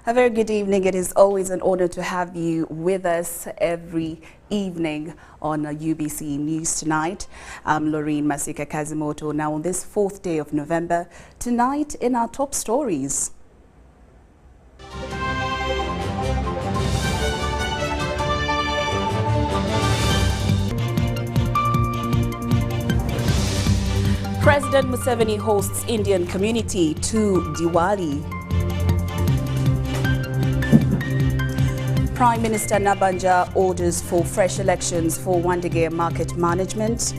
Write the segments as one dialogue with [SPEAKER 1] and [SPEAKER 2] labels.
[SPEAKER 1] A very good evening. It is always an honor to have you with us every evening on UBC News Tonight. I'm Loreen Masika Kazimoto. Now on this 4th day of November, tonight in our top stories. President Museveni hosts Indian community to Diwali. Prime Minister Nabanja orders for fresh elections for Wandegea market management.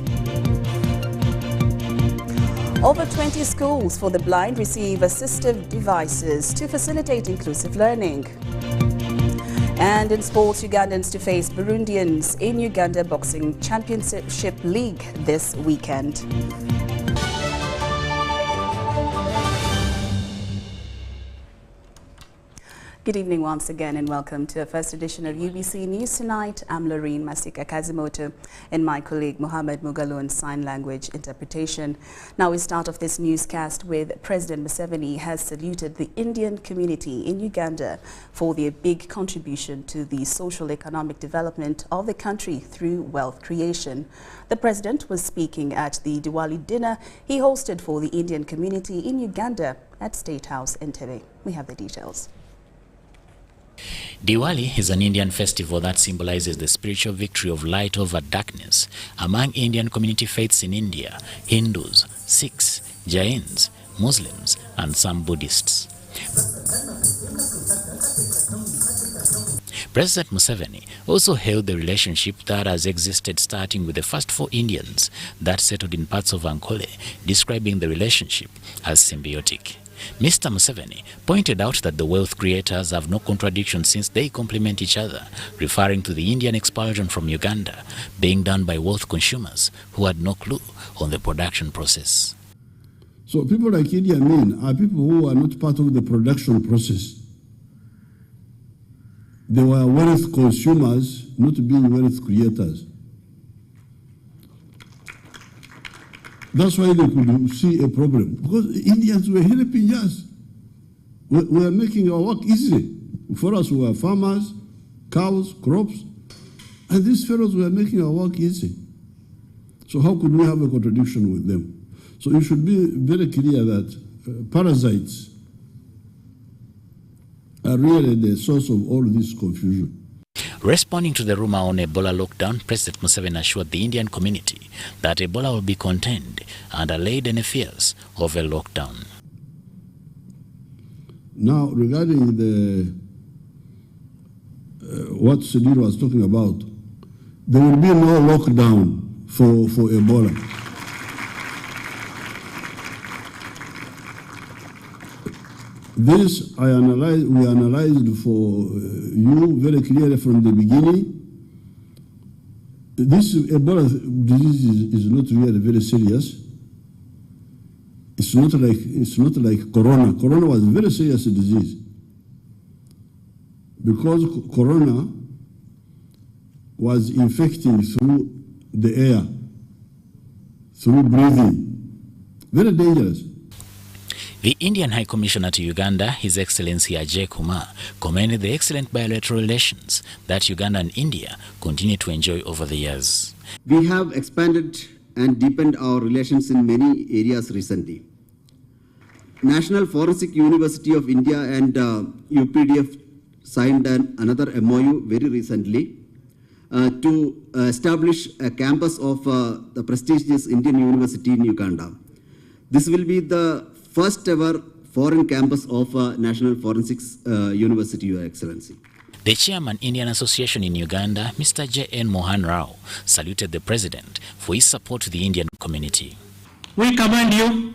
[SPEAKER 1] Over 20 schools for the blind receive assistive devices to facilitate inclusive learning. And in sports, Ugandans to face Burundians in Uganda Boxing Championship League this weekend. Good evening once again and welcome to the first edition of UBC News Tonight. I'm Loreen Masika Kazimoto and my colleague Mohammed Mugalu Sign Language Interpretation. Now we start off this newscast with President Museveni has saluted the Indian community in Uganda for their big contribution to the social economic development of the country through wealth creation. The president was speaking at the Diwali dinner he hosted for the Indian community in Uganda at State House Entebbe. We have the details.
[SPEAKER 2] Diwali is an Indian festival that symbolizes the spiritual victory of light over darkness among Indian community faiths in India: Hindus, Sikhs, Jains, Muslims, and some Buddhists. President Museveni also hailed the relationship that has existed starting with the first 4 Indians that settled in parts of Ankole, describing the relationship as symbiotic. Mr. Museveni pointed out that the wealth creators have no contradiction since they complement each other, referring to the Indian expulsion from Uganda being done by wealth consumers who had no clue on the production process.
[SPEAKER 3] So people like Idi Amin are people who are not part of the production process. They were wealth consumers, not being wealth creators. That's why they could see a problem, because Indians were helping us. We are making our work easy. For us, we are farmers, cows, crops, and these fellows were making our work easy. So how could we have a contradiction with them? So it should be very clear that parasites are really the source of all this confusion.
[SPEAKER 2] Responding to the rumor on Ebola lockdown, President Museveni assured the Indian community that Ebola will be contained and allayed any fears of a lockdown.
[SPEAKER 3] Now, regarding the what Sidir was talking about, there will be no lockdown for Ebola. This we analyzed for you very clearly from the beginning. This Ebola disease is not really very serious. It's not like Corona. Corona was a very serious disease because Corona was infecting through the air, through breathing. Very dangerous.
[SPEAKER 2] The Indian High Commissioner to Uganda, His Excellency Ajay Kumar, commended the excellent bilateral relations that Uganda and India continue to enjoy over the years.
[SPEAKER 4] We have expanded and deepened our relations in many areas recently. National Forensic University of India and UPDF signed another MOU very recently to establish a campus of the prestigious Indian University in Uganda. This will be the first ever foreign campus of National Forensics University, Your Excellency.
[SPEAKER 2] The chairman, Indian Association in Uganda, Mr. J.N. Mohan Rao, saluted the president for his support to the Indian community.
[SPEAKER 5] We commend you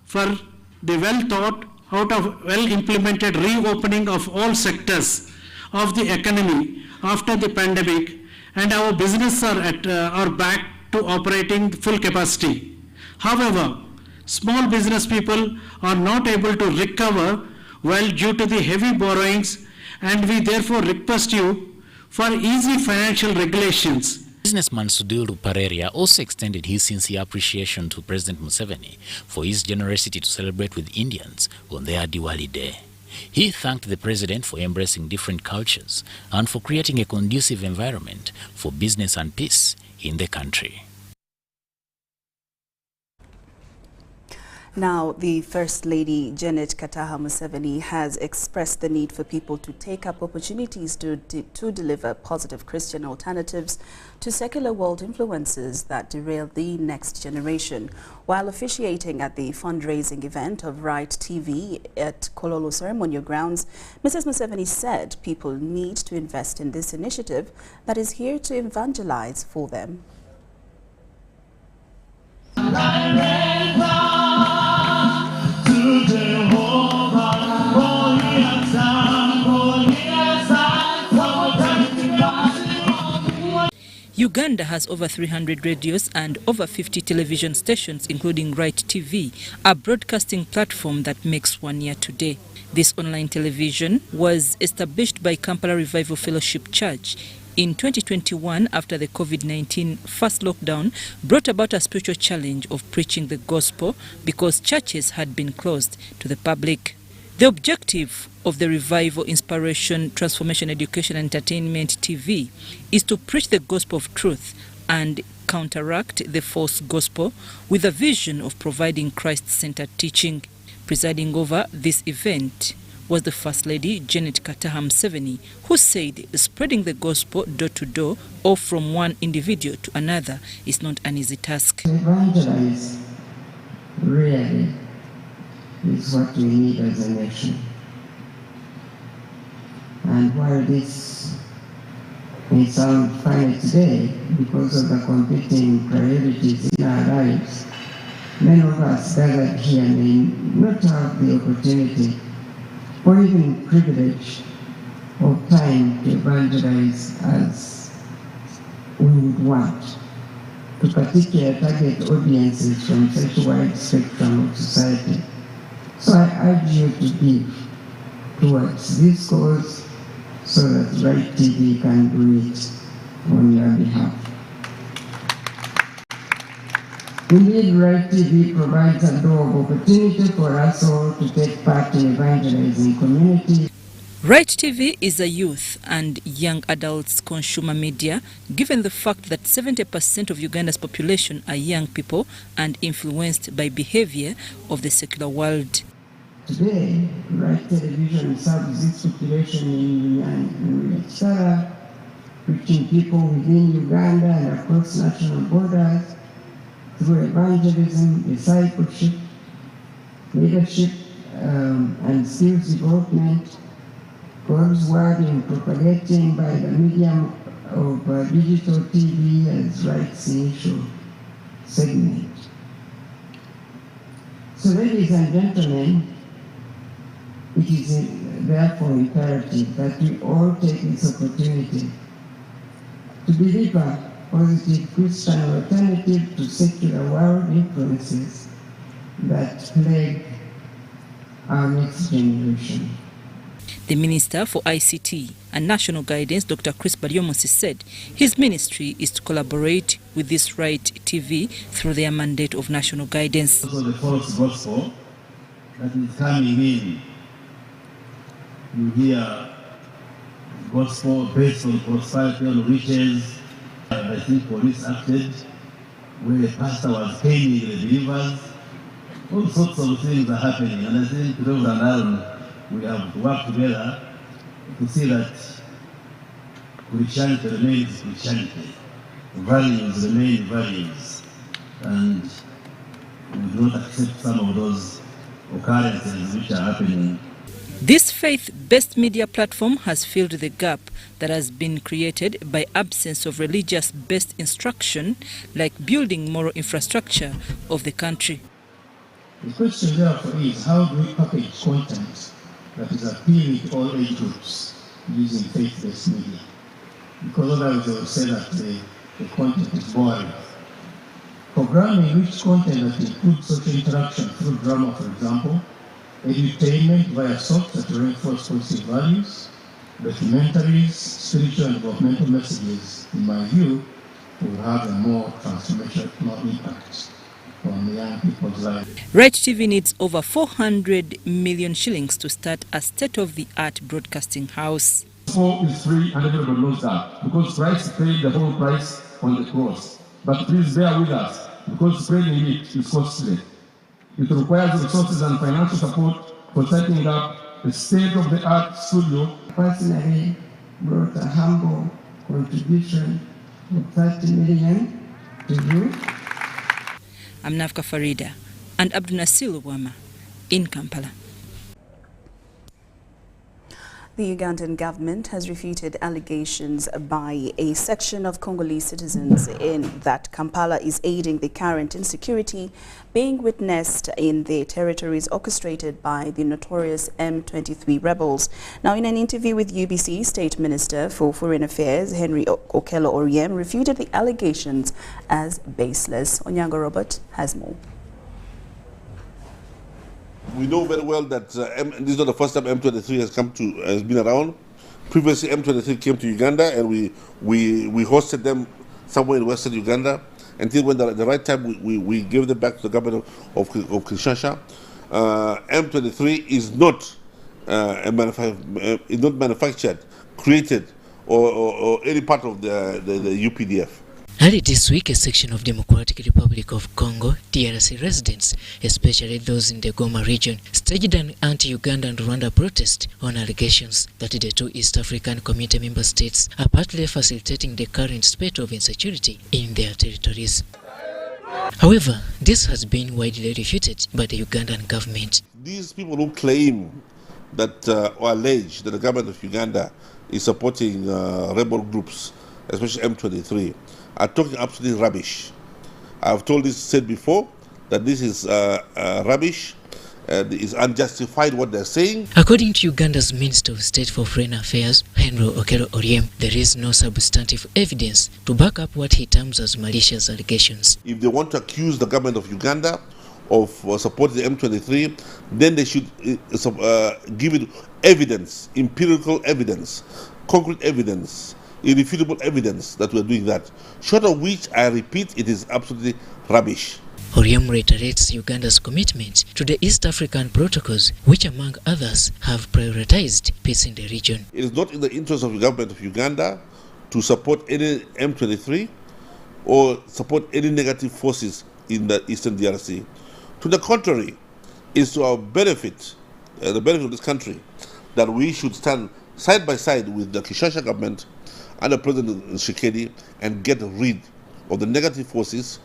[SPEAKER 5] for the well-thought out of well-implemented reopening of all sectors of the economy after the pandemic, and our business are back to operating full capacity. However, small business people are not able to recover well due to the heavy borrowings, and we therefore request you for easy financial regulations.
[SPEAKER 2] Businessman Sudhiru Pareria also extended his sincere appreciation to President Museveni for his generosity to celebrate with Indians on their Diwali day. He thanked the president for embracing different cultures and for creating a conducive environment for business and peace in the country.
[SPEAKER 1] Now, the First Lady Janet Kataha Museveni has expressed the need for people to take up opportunities to deliver positive Christian alternatives to secular world influences that derail the next generation. While officiating at the fundraising event of Right TV at Kololo Ceremonial Grounds, Mrs. Museveni said people need to invest in this initiative that is here to evangelize for them.
[SPEAKER 6] Uganda has over 300 radios and over 50 television stations, including Right TV, a broadcasting platform that makes 1 year today. This online television was established by Kampala Revival Fellowship Church in 2021 after the COVID-19 first lockdown brought about a spiritual challenge of preaching the gospel because churches had been closed to the public. The objective of the Revival, Inspiration, Transformation, Education and Entertainment TV is to preach the gospel of truth and counteract the false gospel with a vision of providing Christ-centered teaching. Presiding over this event was the First Lady Janet Kataha Museveni, who said spreading the gospel door to door or from one individual to another is not an easy task.
[SPEAKER 7] Evangelize really is what we need as a nation. And while this may sound funny today because of the competing priorities in our lives, many of us gathered here may not have the opportunity or even privilege of time to evangelize as we would want to particular target audiences from such a wide spectrum of society. So I urge you to give towards this cause so that Right TV can do it on your behalf. Indeed, Right TV provides a door of opportunity for us all to take part in evangelizing community.
[SPEAKER 6] Right TV is a youth and young adults consumer media, given the fact that 70% of Uganda's population are young people and influenced by behavior of the secular world.
[SPEAKER 7] Today, Right Television serves this population in Chara, reaching people within Uganda and across national borders through evangelism, discipleship, leadership, and skills development. God's word in propagating by the medium of digital TV as Right's initial segment. So, ladies and gentlemen, it is therefore imperative that we all take this opportunity to deliver positive Christian alternative to secular world influences that plague our next generation.
[SPEAKER 6] The Minister for ICT and National Guidance, Dr. Chris Baryomosi, said his ministry is to collaborate with this Right TV through their mandate of national guidance.
[SPEAKER 8] Also the false gospel that is coming in. You hear gospel based on prosperity, on riches. I think police acted where a pastor was paying the believers. All sorts of things are happening, and I think Reverend Aaron, we have worked together to see that Christianity remains Christianity, values remain values, and we do not accept some of those occurrences which are happening.
[SPEAKER 6] This faith-based media platform has filled the gap that has been created by absence of religious-based instruction, like building moral infrastructure of the country.
[SPEAKER 9] The question therefore is, how do we package content that is appealing to all age groups using faith-based media? Because otherwise they will say that the content is boring. Programming rich content that includes social interaction through drama, for example, edutainment via soaps that reinforce positive values, documentaries, spiritual and developmental messages, in my view, will have a more transformational impact. on the young people's lives.
[SPEAKER 6] Right TV needs over 400 million shillings to start a state-of-the-art broadcasting house.
[SPEAKER 9] Gospel is free and everybody knows that because Christ paid the whole price on the cross. But please bear with us because spreading it is costly. It requires resources and financial support for setting up a state-of-the-art studio.
[SPEAKER 7] Personally brought a humble contribution of 30 million to you.
[SPEAKER 6] I'm Nafka Farida and Abdul Nasir Wama in Kampala.
[SPEAKER 1] The Ugandan government has refuted allegations by a section of Congolese citizens in that Kampala is aiding the current insecurity being witnessed in the territories orchestrated by the notorious M23 rebels. Now, in an interview with UBC, State Minister for Foreign Affairs Henry Okello Oryem refuted the allegations as baseless. Onyango Robert has more.
[SPEAKER 10] We know very well that this is not the first time M23 has been around. Previously, M23 came to Uganda, and we hosted them somewhere in western Uganda until when the right time we gave them back to the government of Kinshasa. M23 is not manufactured, created, or any part of the UPDF.
[SPEAKER 11] Early this week, a section of Democratic Republic of Congo, DRC residents, especially those in the Goma region, staged an anti-Uganda and Rwanda protest on allegations that the two East African Community member states are partly facilitating the current spate of insecurity in their territories. However, this has been widely refuted by the Ugandan government.
[SPEAKER 10] These people who claim that or allege that the government of Uganda is supporting rebel groups, especially M23, are talking absolutely rubbish. I've said before that this is rubbish. It's unjustified what they're saying.
[SPEAKER 11] According to Uganda's Minister of State for Foreign Affairs, Henry Okello Oryem, there is no substantive evidence to back up what he terms as malicious allegations.
[SPEAKER 10] If they want to accuse the government of Uganda of supporting the M23, then they should give it evidence, empirical evidence, concrete evidence, irrefutable evidence that we're doing that. Short of which, I repeat, it is absolutely rubbish.
[SPEAKER 11] Oryem reiterates Uganda's commitment to the East African protocols, which among others have prioritized peace in the region.
[SPEAKER 10] It is not in the interest of the government of Uganda to support any M23 or support any negative forces in the Eastern DRC. To the contrary, it's to our benefit, the benefit of this country, that we should stand side by side with the Kinshasa government under President Tshisekedi and get rid of the negative forces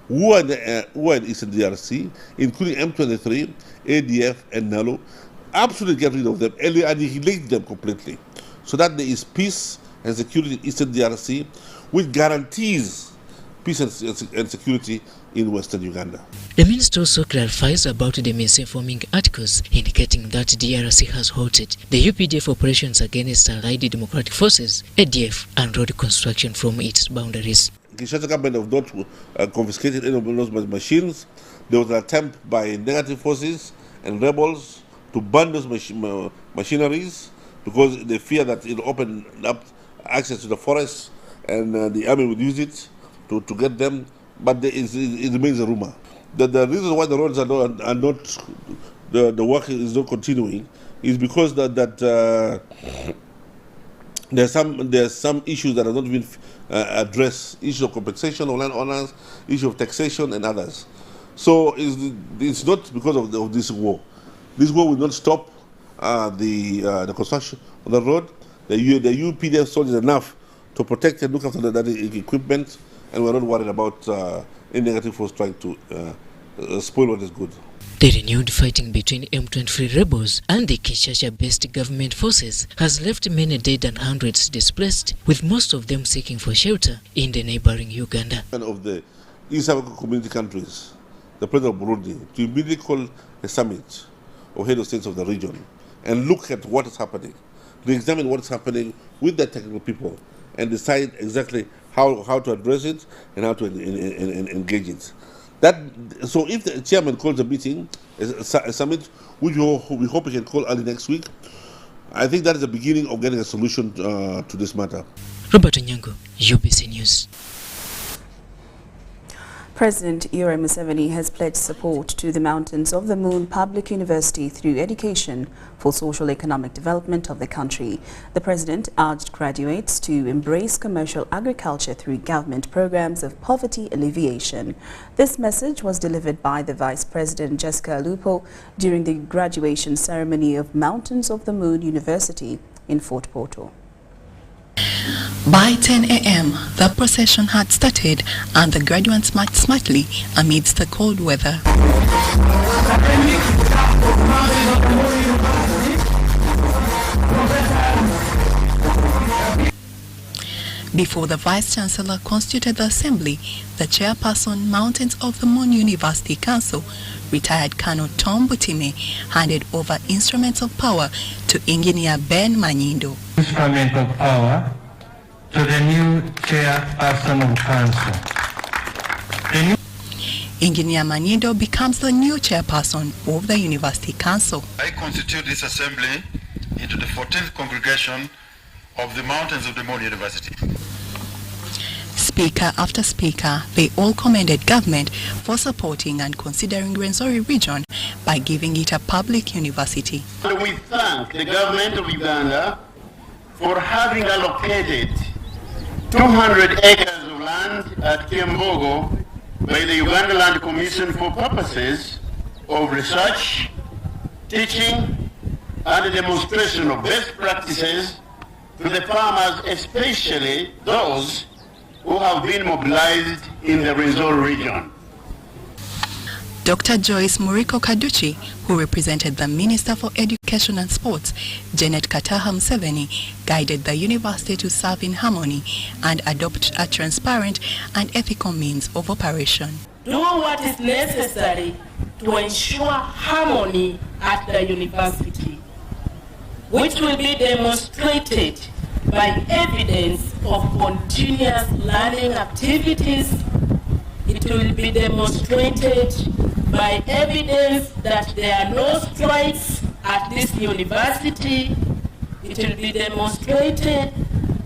[SPEAKER 10] who are in Eastern DRC, including M23, ADF, and NALO. Absolutely get rid of them and annihilate them completely, so that there is peace and security in Eastern DRC, which guarantees peace and security in Western Uganda.
[SPEAKER 11] The minister also clarifies about the misinforming articles indicating that DRC has halted the UPDF operations against Allied Democratic Forces, ADF, and road construction from its boundaries.
[SPEAKER 10] The Kinshasa government have not confiscated any of those machines. There was an attempt by negative forces and rebels to burn those machineries because they fear that it will open up access to the forest and the army would use it to get them. But it remains a rumor. The reason why the roads are not the work is not continuing is because there's some issues that are not being addressed, issue of compensation of land owners, issue of taxation, and others. So it's not because of this war. This war will not stop the construction of the road. The UPDF soldiers enough to protect and look after that equipment, and we're not worried about any negative force trying to spoil what is good.
[SPEAKER 11] The renewed fighting between M23 rebels and the Kinshasa-based government forces has left many dead and hundreds displaced, with most of them seeking for shelter in the neighboring Uganda.
[SPEAKER 10] Of the East African community countries, the President of Burundi, to immediately call a summit of head of states of the region and look at what is happening, re-examine what is happening with the technical people, and decide exactly how to address it and how to engage it. So if the chairman calls a meeting, a summit, which we hope he can call early next week, I think that is the beginning of getting a solution to this matter.
[SPEAKER 11] Robert Onyango, UBC News.
[SPEAKER 1] President Yoweri Museveni has pledged support to the Mountains of the Moon Public University through education for social economic development of the country. The president urged graduates to embrace commercial agriculture through government programs of poverty alleviation. This message was delivered by the Vice President Jessica Alupo during the graduation ceremony of Mountains of the Moon University in Fort Portal.
[SPEAKER 12] By 10 a.m., the procession had started and the graduates marched smartly amidst the cold weather. Before the Vice-Chancellor constituted the Assembly, the chairperson, Mountains of the Moon University Council, retired Colonel Tom Butime, handed over instruments of power to Engineer Ben Manyindo.
[SPEAKER 13] Instrument of power to the new chairperson of council.
[SPEAKER 12] Engineer Manyindo becomes the new chairperson of the University Council.
[SPEAKER 14] I constitute this assembly into the 14th congregation of the Mountains of the Moon University.
[SPEAKER 12] Speaker after speaker, they all commended government for supporting and considering Rwenzori region by giving it a public university.
[SPEAKER 15] And we thank the government of Uganda for having allocated 200 acres of land at Kiambogo by the Uganda Land Commission for purposes of research, teaching, and demonstration of best practices to the farmers, especially those who have been mobilized in the Rwenzori region.
[SPEAKER 12] Dr. Joyce Muriko Kaduchi, who represented the Minister for Education and Sports, Janet Kataha Museveni, guided the university to serve in harmony and adopt a transparent and ethical means of operation.
[SPEAKER 16] Do what is necessary to ensure harmony at the university, which will be demonstrated by evidence of continuous learning activities. It will be demonstrated by evidence that there are no strikes at this university. It will be demonstrated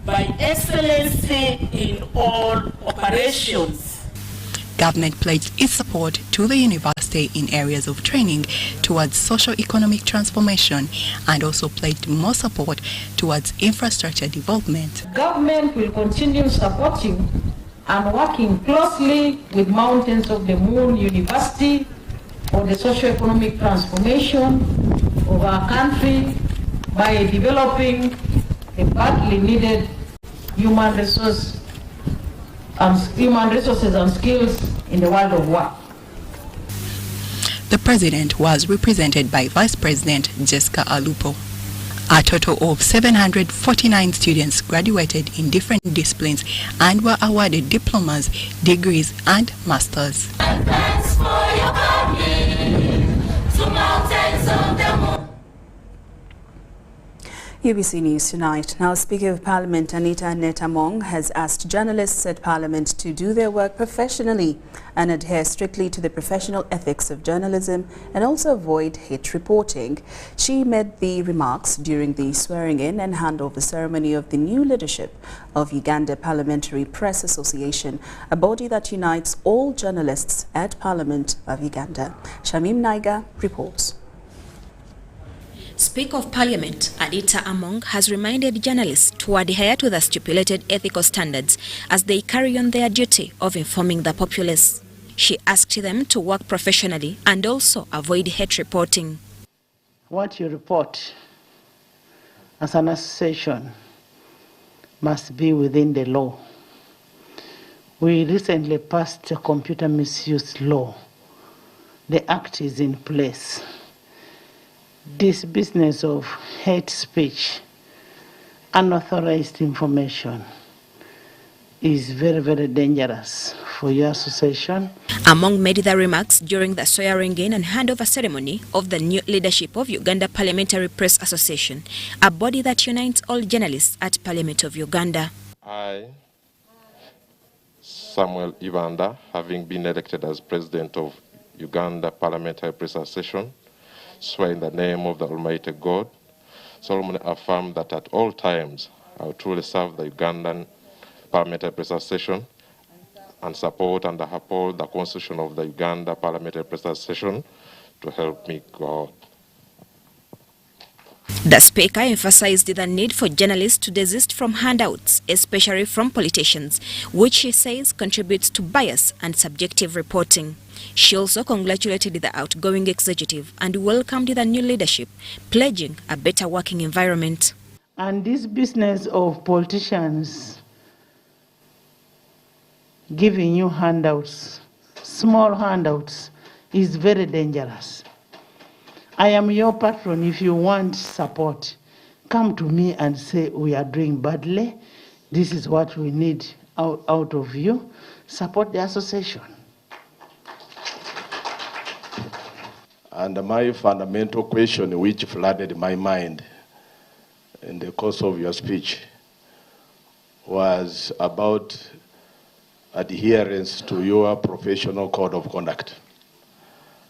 [SPEAKER 16] by excellency in all operations.
[SPEAKER 12] Government pledged its support to the university in areas of training towards socio-economic transformation and also pledged more support towards infrastructure development.
[SPEAKER 17] Government will continue supporting and working closely with Mountains of the Moon University for the socio-economic transformation of our country by developing the badly needed human resources and skills in the world of work.
[SPEAKER 12] The president was represented by Vice President Jessica Alupo. A total of 749 students graduated in different disciplines and were awarded diplomas, degrees, and masters.
[SPEAKER 18] And thanks for your coming to Mountains of the Moon.
[SPEAKER 1] UBC News Tonight. Now, Speaker of Parliament Anita Among has asked journalists at Parliament to do their work professionally and adhere strictly to the professional ethics of journalism and also avoid hate reporting. She made the remarks during the swearing-in and handover ceremony of the new leadership of Uganda Parliamentary Press Association, a body that unites all journalists at Parliament of Uganda. Shamim Naiga reports.
[SPEAKER 19] Speaker of Parliament Anita Among has reminded journalists to adhere to the stipulated ethical standards as they carry on their duty of informing the populace. She asked them to work professionally and also avoid hate reporting.
[SPEAKER 17] What you report as an association must be within the law. We recently passed a computer misuse law. The act is in place. This business of hate speech, unauthorized information is very, very dangerous for your association.
[SPEAKER 19] Among made the remarks during the swearing-in and handover ceremony of the new leadership of Uganda Parliamentary Press Association, a body that unites all journalists at Parliament of Uganda.
[SPEAKER 20] I, Samuel Ibanda, having been elected as President of Uganda Parliamentary Press Association, swear in the name of the Almighty God, solemnly affirm that at all times I will truly serve the Ugandan Parliamentary Press Association and support and uphold the Constitution of the Uganda Parliamentary Press Association to help me go out.
[SPEAKER 19] The Speaker emphasized the need for journalists to desist from handouts, especially from politicians, which she says contributes to bias and subjective reporting. She also congratulated the outgoing executive and welcomed the new leadership, pledging a better working environment.
[SPEAKER 16] And this business of politicians giving you handouts, small handouts, is very dangerous. I am your patron. If you want support, come to me and say we are doing badly. This is what we need out of you. Support the association.
[SPEAKER 21] And my fundamental question, which flooded my mind in the course of your speech, was about adherence to your professional code of conduct.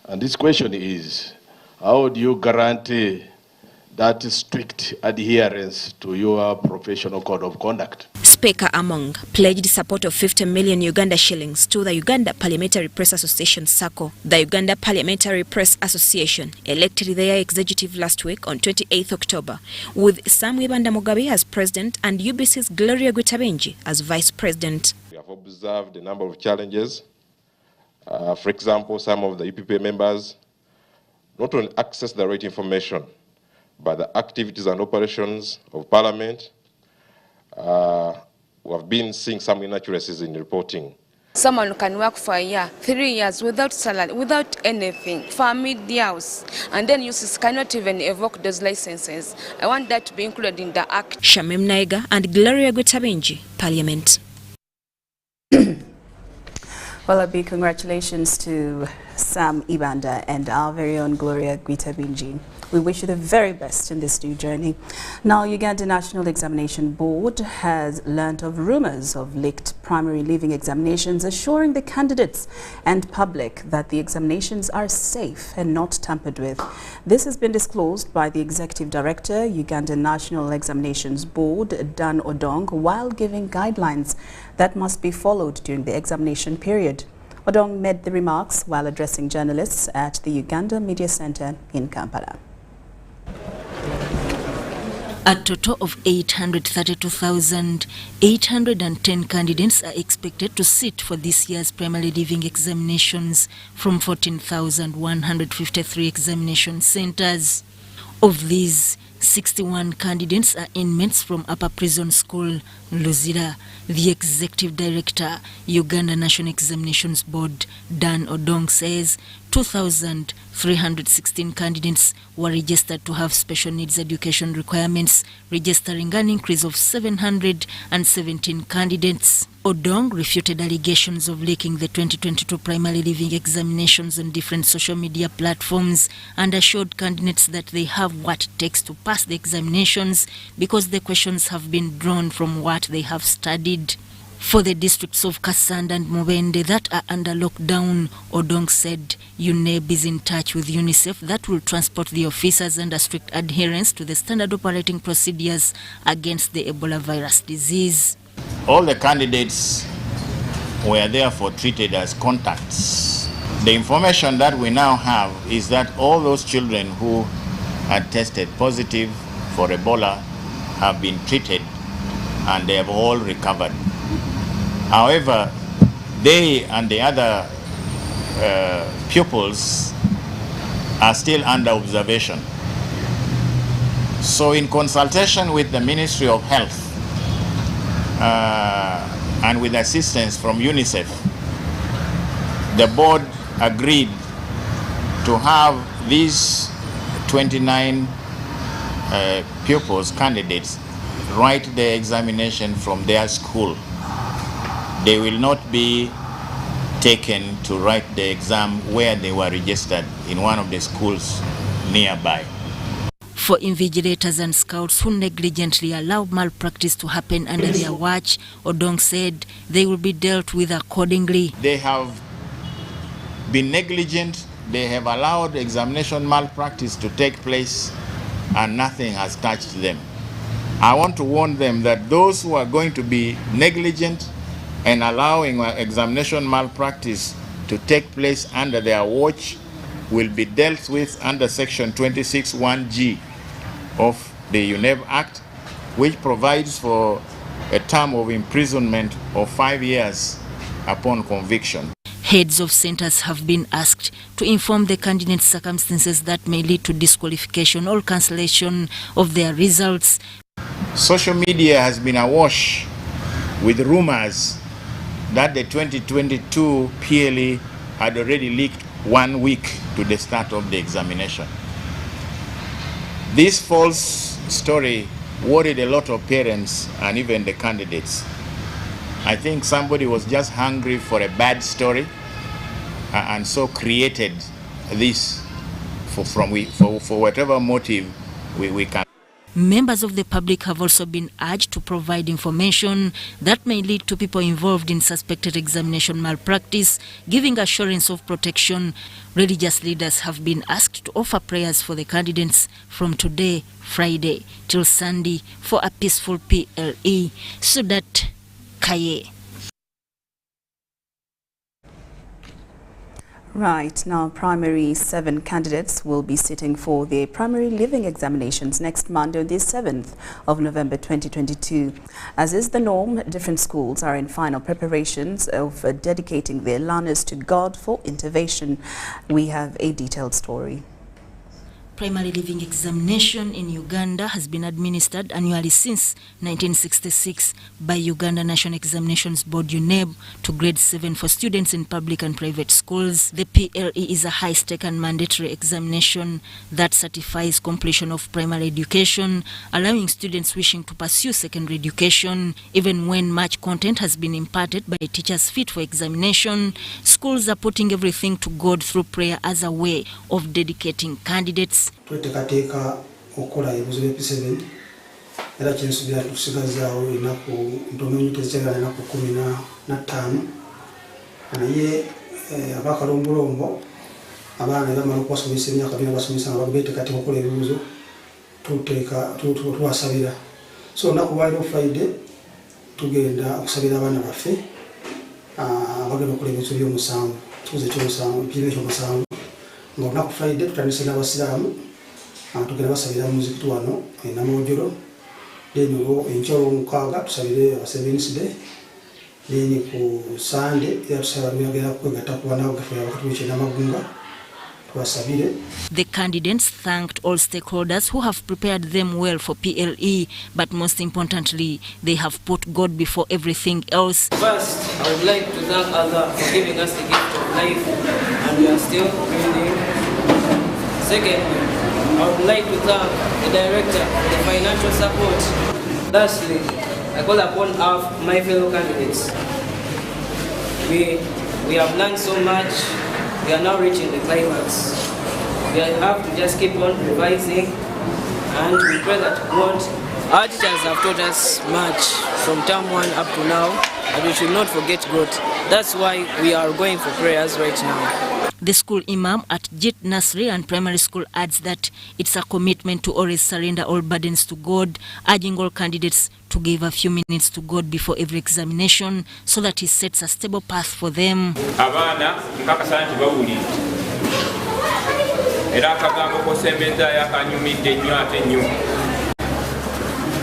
[SPEAKER 21] And this question is, how do you guarantee that strict adherence to your professional code of conduct?
[SPEAKER 19] Speaker Among pledged support of 50 million Uganda shillings to the Uganda Parliamentary Press Association SACCO. The Uganda Parliamentary Press Association elected their executive last week on 28th October, with Sam Ibanda Mugabe as president and UBC's Gloria Gutabenji as vice president.
[SPEAKER 20] We have observed a number of challenges. For example, some of the UPP members not only access the right information, but the activities and operations of Parliament. We have been seeing some inaccuracies in reporting.
[SPEAKER 22] Someone can work for a year, 3 years without salary, without anything, for a mid-house, and then UCs cannot even evoke those licenses. I want that to be included in the act.
[SPEAKER 19] Shamim Naiga and Gloria Gutabenji, Parliament.
[SPEAKER 1] Well, a big congratulations to Sam Ibanda and our very own Gloria Gutabenji. We wish you the very best in this new journey. Now, Uganda National Examination Board has learnt of rumors of leaked primary leaving examinations, assuring the candidates and public that the examinations are safe and not tampered with. This has been disclosed by the Executive Director, Uganda National Examinations Board, Dan Odong, while giving guidelines that must be followed during the examination period. Odong made the remarks while addressing journalists at the Uganda Media Center in Kampala.
[SPEAKER 6] A total of 832,810 candidates are expected to sit for this year's primary leaving examinations from 14,153 examination centers. Of these, 61 candidates are inmates from Upper Prison School, Luzira. The Executive Director, Uganda National Examinations Board, Dan Odong, says 2,316 candidates were registered to have special needs education requirements, registering an increase of 717 candidates. Odong refuted allegations of leaking the 2022 primary leaving examinations on different social media platforms and assured candidates that they have what it takes to pass the examinations because the questions have been drawn from what they have studied. For the districts of Kasanda and Mubende that are under lockdown, Odong said UNEB is in touch with UNICEF that will transport the officers under strict adherence to the standard operating procedures against the Ebola virus disease.
[SPEAKER 23] All the candidates were therefore treated as contacts. The information that we now have is that all those children who had tested positive for Ebola have been treated and they have all recovered. However, they and the other pupils are still under observation. So in consultation with the Ministry of Health and with assistance from UNICEF, the board agreed to have these 29 pupils, candidates, write the examination from their school. They will not be taken to write the exam where they were registered in one of the schools nearby.
[SPEAKER 6] For invigilators and scouts who negligently allow malpractice to happen under their watch, Odong said they will be dealt with accordingly.
[SPEAKER 23] They have been negligent, they have allowed examination malpractice to take place and nothing has touched them. I want to warn them that those who are going to be negligent and allowing examination malpractice to take place under their watch will be dealt with under Section 26(1)(g) of the UNEB Act, which provides for a term of imprisonment of 5 years upon conviction.
[SPEAKER 6] Heads of centers have been asked to inform the candidates circumstances that may lead to disqualification or cancellation of their results.
[SPEAKER 23] Social media has been awash with rumors that the 2022 PLE had already leaked 1 week to the start of the examination. This false story worried a lot of parents and even the candidates. I think somebody was just hungry for a bad story and so created this for whatever motive we can.
[SPEAKER 6] Members of the public have also been urged to provide information that may lead to people involved in suspected examination malpractice, giving assurance of protection. Religious leaders have been asked to offer prayers for the candidates from today, Friday, till Sunday for a peaceful PLE. Sudat Kaye.
[SPEAKER 1] Right, now primary 7 candidates will be sitting for their primary living examinations next Monday on the 7th of November 2022. As is the norm, different schools are in final preparations of dedicating their learners to God for intervention. We have a detailed story.
[SPEAKER 6] Primary living examination in Uganda has been administered annually since 1966 by Uganda National Examinations Board UNEB to grade 7 for students in public and private schools. The PLE is a high-stake and mandatory examination that certifies completion of primary education, allowing students wishing to pursue secondary education. Even when much content has been imparted by teachers fit for examination, schools are putting everything to God through prayer as a way of dedicating candidates.
[SPEAKER 3] Tweteekateeka okukola ebibuuzo bya P7 era kyensuubira tusigazaawo ennaku ntono tezikyagala ennaku 15 naye abakalombolombo abaana bamala okubasomesa emyaka 2 basomesa nga beteekateeka okukola ebibuuzo tuwasabira so olunaku lwaliro Friday tugenda okusabira abaana baffe abagenda okukola ebibuuzo by'omusanvu kibuuzo eky'omusanvu nga olunaku Friday tutandise n'abasiraamu tugenda basabira muzikiti wano Namwojjolo then enkya olw'omukaaga tusabire Seventh Day then ku Sunday era tusabira byagera kwegatta ku bana baffe abakati b'ekyenda Namagunga tubasabire.
[SPEAKER 6] The candidates thanked all stakeholders who have prepared them well for PLE, but most importantly, they have put God before everything else.
[SPEAKER 4] First, I would like to thank Allah for giving us the gift of life, and we are still breathing. Second, I would like to thank the director for the financial support. Lastly, I call upon my fellow candidates. We have learned so much. We are now reaching the climax. We have to just keep on revising, and we pray that God. Our teachers have taught us much from term 1 up to now, and we should not forget God. That's why we are going for prayers right now.
[SPEAKER 6] The school imam at Jit Nursery and Primary School adds that it's a commitment to always surrender all burdens to God, urging all candidates to give a few minutes to God before every examination so that He sets a stable path for them.
[SPEAKER 5] Abana nkakasa nti bawulira era akagambo kosembeza yakanyumidde nnyo ate nnyo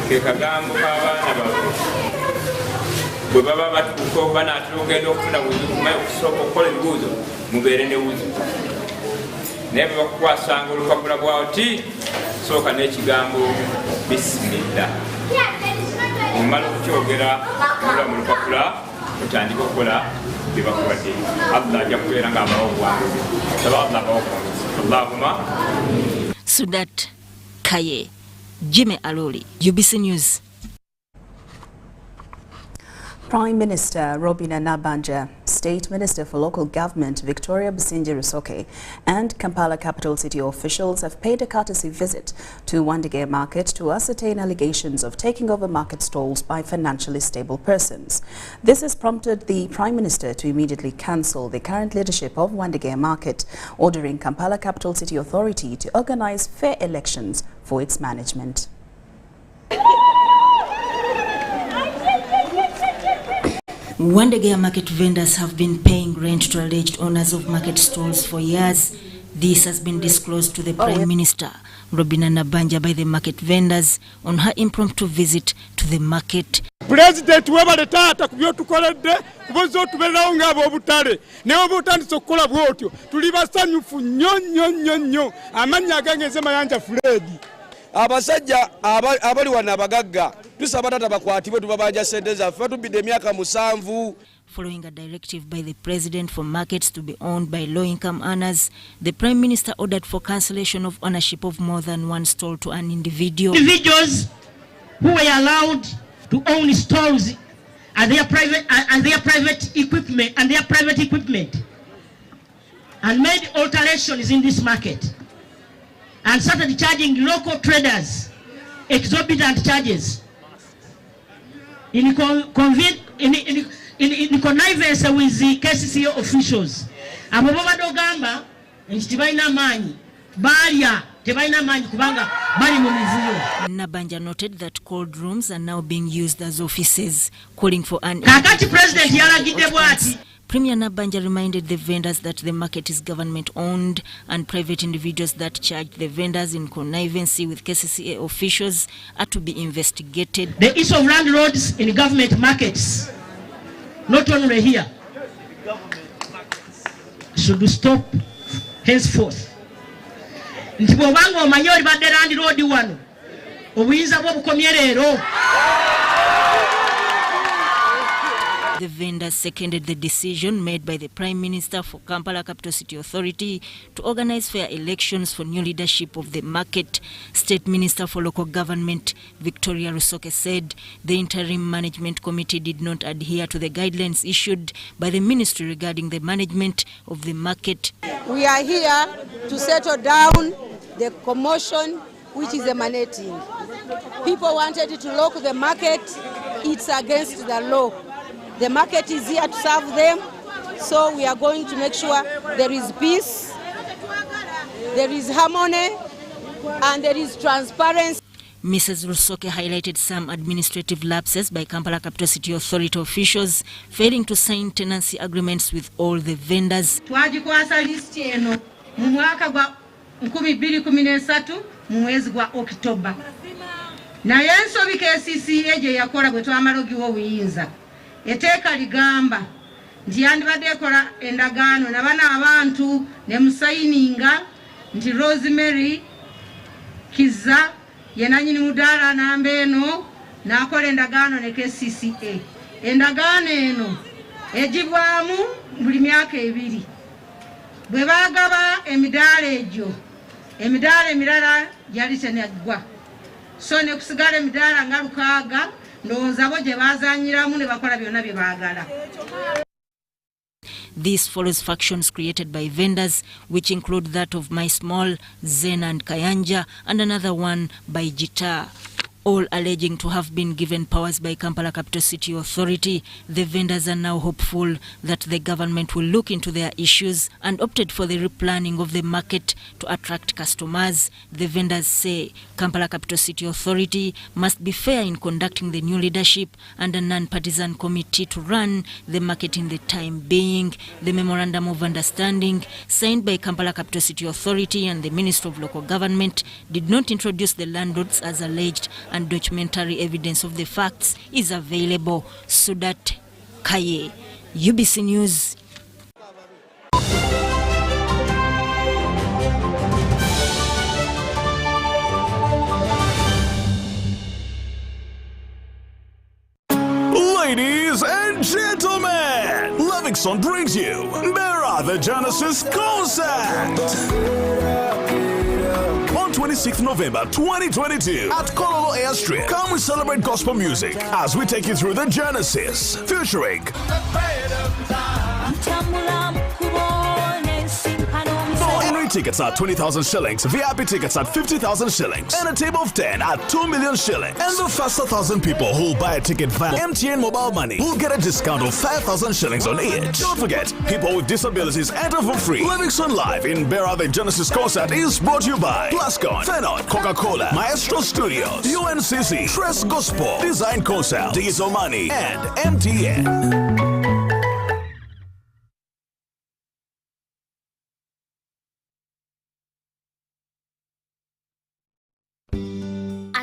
[SPEAKER 5] ke kagambo k'abaana babo bwe baba batuuka oba naatera ogenda okufuna okusooka okukola ebibuuzo mubeere ne wuzi naye bwe bakukwasanga olupapula bwawo ti sooka n'ekigambo bisimillah omala okukyogera mula mu lupapula otandika okukola bye bakubadde Allah ajja kubeera ng'abawo obwanguzi saba Allah abawo obwanguzi Allahumma.
[SPEAKER 6] Sudat Kaye, Jimmy Aloli, UBC News.
[SPEAKER 1] Prime Minister Robinah Nabbanja, State Minister for Local Government Victoria Besigye Rusoke, and Kampala capital city officials have paid a courtesy visit to Wandegeya Market to ascertain allegations of taking over market stalls by financially stable persons. This has prompted the Prime Minister to immediately cancel the current leadership of Wandegeya Market, ordering Kampala Capital City Authority to organize fair elections for its management.
[SPEAKER 2] Wandegea market vendors have been paying rent to alleged owners of market stalls for years. This has been disclosed to the Prime Minister, Robina Nabanja, by the market vendors on her impromptu visit to the market.
[SPEAKER 8] President webale taata kubyo tukoledde kubozo tuberawo ngabo obutale ne obutandise okukola bwotyo tuli basanyufu nnyo amanya agangeze mayanja Fredi abasajja abali wana abagagga tusaba tata bakwatibwe tubabanja sente zaffe tubidde emyaka 7.
[SPEAKER 2] Following a directive by the President for markets to be owned by low-income earners, the Prime Minister ordered for cancellation of ownership of more than one stall to an individual.
[SPEAKER 9] Individuals who were allowed to own stalls and their private equipment and made alterations in this market and started charging local traders exorbitant charges in connivance with the KCCA officials. Abo badogamba ntibaina manyi balya tebaina manyi kubanga bali mu mivuyo.
[SPEAKER 2] Nabanja noted that cold rooms are now being used as offices, calling for an
[SPEAKER 9] kakati president yalagidde bwati.
[SPEAKER 2] Premier Nabanja reminded the vendors that the market is government-owned and private individuals that charged the vendors in connivance with KCCA officials are to be investigated.
[SPEAKER 9] The issue of landlords in government markets, not only here, should stop henceforth. Ntibobanga omanyori badde landlord wano obuyinza bwo bukomye leero.
[SPEAKER 2] The vendors seconded the decision made by the Prime Minister for Kampala Capital City Authority to organize fair elections for new leadership of the market. State Minister for Local Government Victoria Rusoke said the interim management committee did not adhere to the guidelines issued by the ministry regarding the management of the market.
[SPEAKER 24] We are here to settle down the commotion which is emanating. People wanted to lock the market. It's against the law. The market is here to serve them, so we are going to make sure there is peace, there is harmony, and there is transparency.
[SPEAKER 2] Mrs. Rusoke highlighted some administrative lapses by Kampala Capital City Authority officials failing to sign tenancy agreements with all the vendors.
[SPEAKER 9] Twajikwasa list eno mu mwaka gwa 2013 mu mwezi gwa Oktoba. Naye ensobi KCCA gye yakola bwe twamala ogiwa obuyinza. Eteeka ligamba nti yandibadde ekola endagaano nabana abantu ne musayininga nti Rosemary Kiza yenanyini mudaala namba eno n'akola endagaano ne KCCA. Endagaano eno egibwamu buli myaka 2. Bwe baagaba emidaala egyo emidaala emirala gyali tenaggwa, so ne kusigala emidaala nga 6 ndowooza bo gye baazanyiramu ne bakola byonna bye baagala.
[SPEAKER 2] This follows factions created by vendors, which include that of My Small, Zen and Kayanja, and another one by Jita, all alleging to have been given powers by Kampala Capital City Authority. The vendors are now hopeful that the government will look into their issues and opted for the replanning of the market to attract customers. The vendors say Kampala Capital City Authority must be fair in conducting the new leadership and a non-partisan committee to run the market in the time being. The memorandum of understanding signed by Kampala Capital City Authority and the Minister of Local Government did not introduce the landlords as alleged, and documentary evidence of the facts is available. Sudat Kaye, UBC News.
[SPEAKER 25] Ladies and gentlemen, Livingston brings you Bera the Genesis concert. On 26th November 2022 at Kololo Airstrip, come we celebrate gospel music as we take you through the Genesis, featuring ordinary tickets at 20,000 shillings, VIP tickets at 50,000 shillings, and a table of 10 at 2 million shillings. And the first 1,000 people who will buy a ticket via MTN mobile money will get a discount of 5,000 shillings on each. Don't forget, people with disabilities enter for free. Livingston Live in Bera the Genesis concert is brought to you by Plascon, Fenon, Coca-Cola, Maestro Studios, UNCC, Tress Gospel, Design Concert, Diesel Money, and MTN.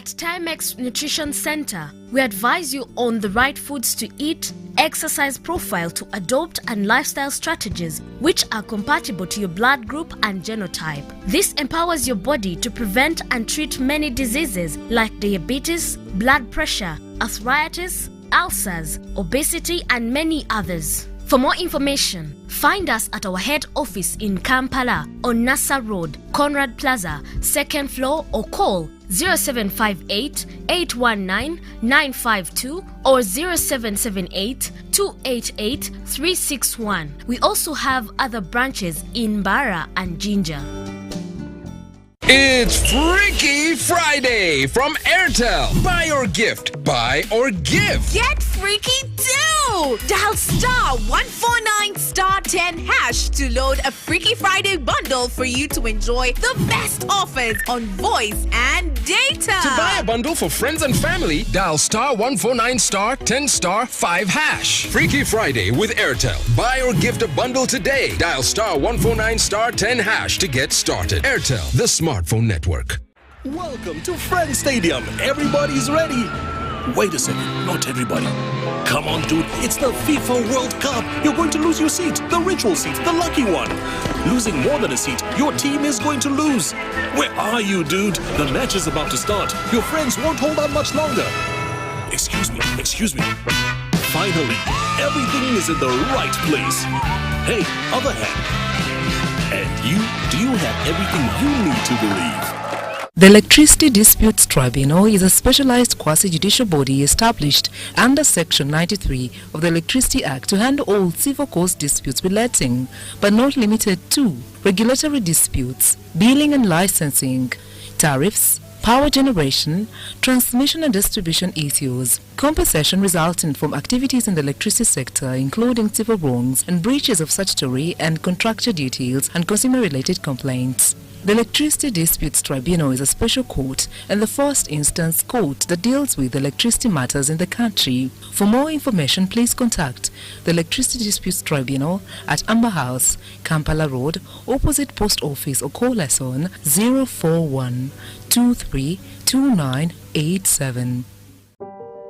[SPEAKER 7] At Timex Nutrition Center, we advise you on the right foods to eat, exercise profile to adopt, and lifestyle strategies which are compatible to your blood group and genotype. This empowers your body to prevent and treat many diseases like diabetes, blood pressure, arthritis, ulcers, obesity, and many others. For more information, find us at our head office in Kampala on Nassa Road, Conrad Plaza, 2nd floor, or call 0758 819 952 or 0778 288 361. We also have other branches in Barra and Jinja.
[SPEAKER 10] It's Freaky Friday from Airtel. Buy or gift, buy or give.
[SPEAKER 11] Get freaky too! Dial *149*10# to load a Freaky Friday bundle for you to enjoy the best offers on voice and data.
[SPEAKER 10] To buy a bundle for friends and family, dial *149*10*5#. Freaky Friday with Airtel. Buy or gift a bundle today. Dial *149*10# to get started. Airtel, the smartphone network.
[SPEAKER 25] Welcome to Friends Stadium. Everybody's ready. Wait a second, not everybody. Come on, dude, it's the FIFA World Cup. You're going to lose your seat, the ritual seat, the lucky one. Losing more than a seat, your team is going to lose. Where are you, dude? The match is about to start. Your friends won't hold on much longer. Excuse me. Finally, everything is in the right place. Hey, other hand. And do you have everything you need to believe?
[SPEAKER 6] The Electricity Disputes Tribunal is a specialized quasi-judicial body established under Section 93 of the Electricity Act to handle all civil cause disputes relating, but not limited to, regulatory disputes, billing and licensing, tariffs, power generation, transmission and distribution issues, compensation resulting from activities in the electricity sector including civil wrongs and breaches of statutory and contractual duties and consumer-related complaints. The Electricity Disputes Tribunal is a special court and the first instance court that deals with electricity matters in the country. For more information, please contact the Electricity Disputes Tribunal at Amber House, Kampala Road, opposite Post Office, or call us on 041 232987.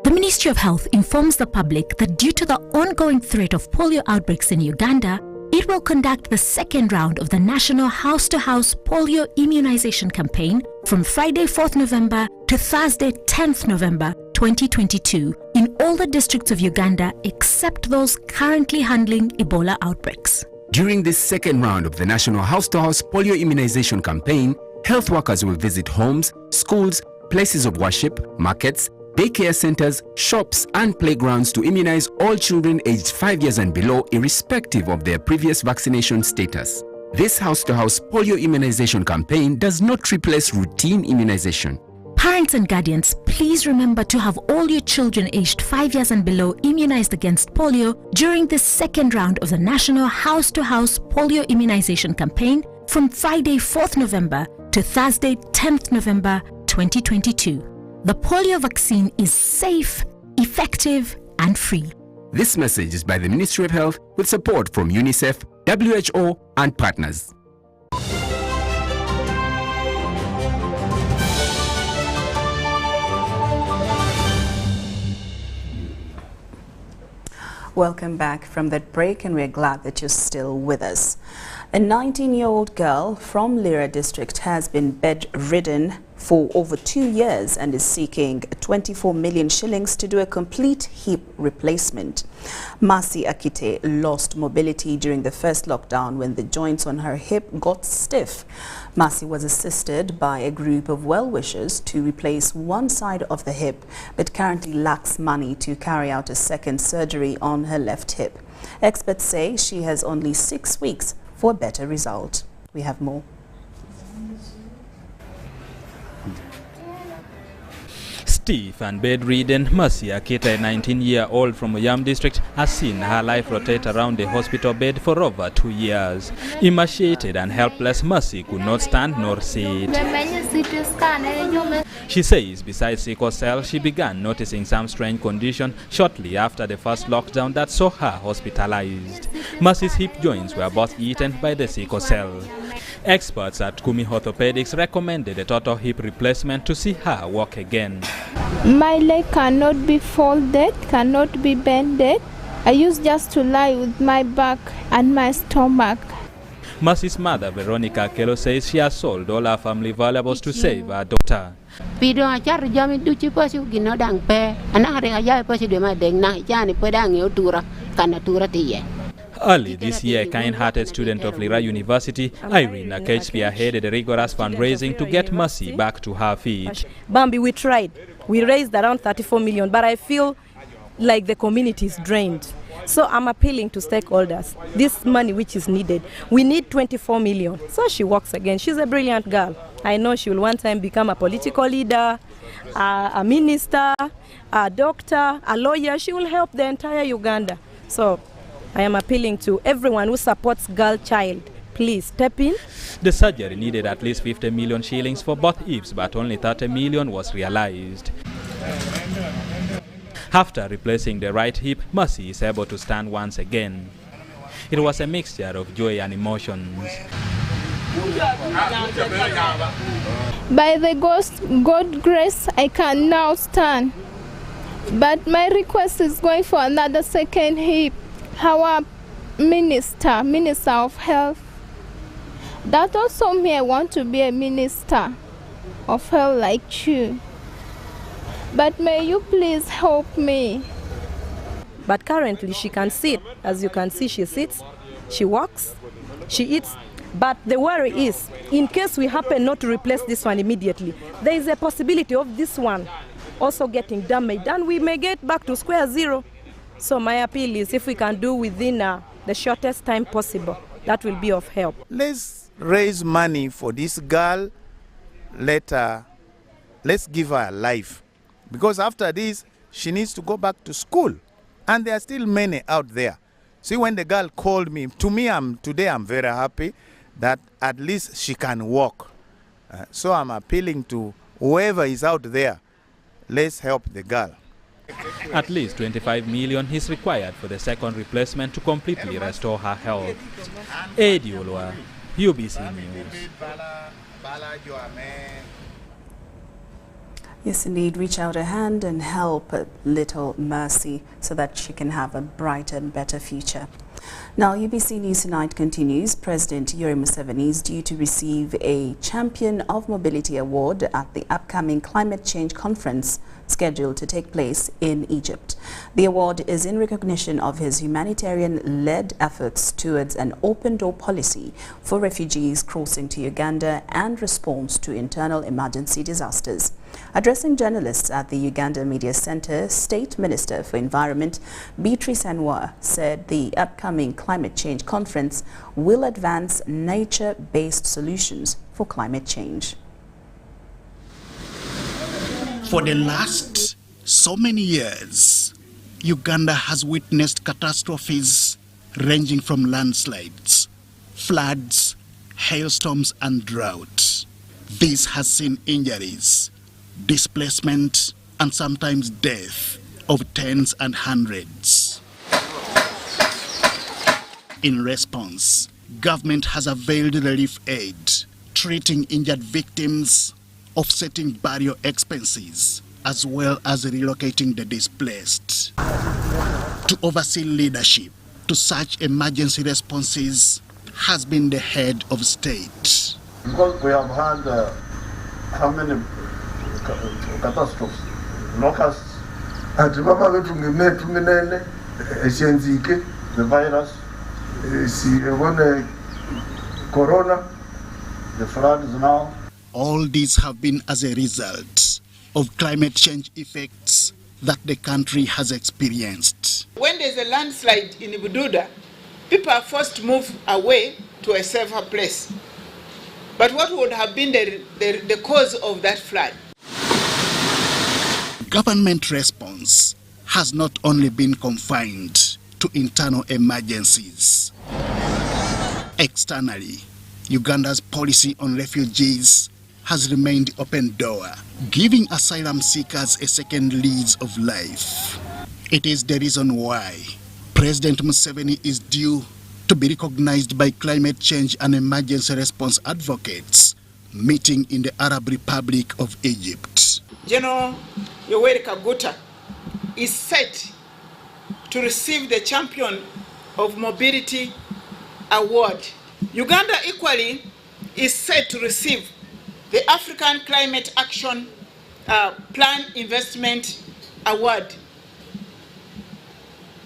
[SPEAKER 13] The Ministry of Health informs the public that due to the ongoing threat of polio outbreaks in Uganda, it will conduct the second round of the National House-to-House Polio Immunization Campaign from Friday 4th November to Thursday 10th November 2022 in all the districts of Uganda except those currently handling Ebola outbreaks.
[SPEAKER 14] During this second round of the National House-to-House Polio Immunization Campaign, health workers will visit homes, schools, places of worship, markets, daycare centers, shops, and playgrounds to immunize all children aged 5 years and below, irrespective of their previous vaccination status. This house-to-house polio immunization campaign does not replace routine immunization.
[SPEAKER 13] Parents and guardians, please remember to have all your children aged 5 years and below immunized against polio during this second round of the National House-to-House Polio Immunization Campaign from Friday 4th November to Thursday 10th November 2022. The polio vaccine is safe, effective, and free.
[SPEAKER 14] This message is by the Ministry of Health with support from UNICEF, WHO, and partners.
[SPEAKER 1] Welcome back from that break, and we're glad that you're still with us. A 19-year-old girl from Lira district has been bedridden for over 2 years and is seeking 24 million shillings to do a complete hip replacement. Mercy Akite lost mobility during the first lockdown when the joints on her hip got stiff. Mercy was assisted by a group of well-wishers to replace one side of the hip, but currently lacks money to carry out a second surgery on her left hip. Experts say she has only 6 weeks for a better result. We have more.
[SPEAKER 26] Stiff and bedridden, Mercy Akita, a 19-year-old from Oyam district, has seen her life rotate around a hospital bed for over 2 years. Emaciated and helpless, Mercy could not stand nor sit. She says besides sickle cell, she began noticing some strange condition shortly after the first lockdown that saw her hospitalized. Mercy's hip joints were both eaten by the sickle cell. Experts at Kumi Orthopedics recommended a total hip replacement to see her walk again.
[SPEAKER 12] My leg cannot be folded, cannot be bended. I used just to lie with my back and my stomach.
[SPEAKER 26] Mercy's mother, Veronica Kelo, says she has sold all her family valuables to save her daughter. Early this year, a kind-hearted student of Lira University, Irene Akech, spearheaded a rigorous fundraising to get Mercy back to her feet.
[SPEAKER 15] Bambi, we tried. We raised around 34 million, but I feel like the community is drained. So I'm appealing to stakeholders. This money which is needed, we need 24 million. So she works again. She's a brilliant girl. I know she will one time become a political leader, a minister, a doctor, a lawyer. She will help the entire Uganda. So I am appealing to everyone who supports girl child. Please step in.
[SPEAKER 26] The surgery needed at least 50 million shillings for both hips, but only 30 million was realized. After replacing the right hip, Mercy is able to stand once again. It was a mixture of joy and emotions.
[SPEAKER 12] By the God's grace, I can now stand. But my request is going for another second hip. Our Minister of Health. That also me, I want to be a Minister of Health like you. But may you please help me.
[SPEAKER 15] But currently she can sit. As you can see, she sits, she walks, she eats. But the worry is, in case we happen not to replace this one immediately, there is a possibility of this one also getting damaged, and we may get back to square zero. So my appeal is, if we can do within the shortest time possible, that will be of help.
[SPEAKER 16] Let's raise money for this girl. Let's give her a life. Because after this, she needs to go back to school. And there are still many out there. See, when the girl called me, today I'm very happy that at least she can walk. So I'm appealing to whoever is out there, let's help the girl.
[SPEAKER 26] At least 25 million is required for the second replacement to completely restore her health. Eddie Olwa, UBC News.
[SPEAKER 1] Yes, indeed, reach out a hand and help little Mercy so that she can have a brighter and better future. Now, UBC News Tonight continues. President Yoweri Museveni is due to receive a Champion of Mobility Award at the upcoming Climate Change Conference scheduled to take place in Egypt. The award is in recognition of his humanitarian-led efforts towards an open-door policy for refugees crossing to Uganda and response to internal emergency disasters. Addressing journalists at the Uganda Media Center, State Minister for Environment Beatrice Anwar said the upcoming Climate Change Conference will advance nature-based solutions for climate change.
[SPEAKER 17] For the last so many years, Uganda has witnessed catastrophes ranging from landslides, floods, hailstorms and drought. This has seen injuries, displacement and sometimes death of tens and hundreds. In response, government has availed relief aid, treating injured victims, offsetting burial expenses, as well as relocating the displaced. To oversee leadership to such emergency responses has been the head of state.
[SPEAKER 18] Because we have had how many catastrophes, locusts, the virus, corona, the floods now.
[SPEAKER 17] All these have been as a result of climate change effects that the country has experienced.
[SPEAKER 21] When there's a landslide in Bududa, people are forced to move away to a safer place. But what would have been the cause of that flood?
[SPEAKER 17] Government response has not only been confined to internal emergencies. Externally, Uganda's policy on refugees has remained open door, giving asylum seekers a second lease of life. It is the reason why President Museveni is due to be recognized by climate change and emergency response advocates meeting in the Arab Republic of Egypt.
[SPEAKER 21] General Yoweri Kaguta is set to receive the Champion of Mobility Award. Uganda equally is set to receive the African Climate Action Plan Investment Award,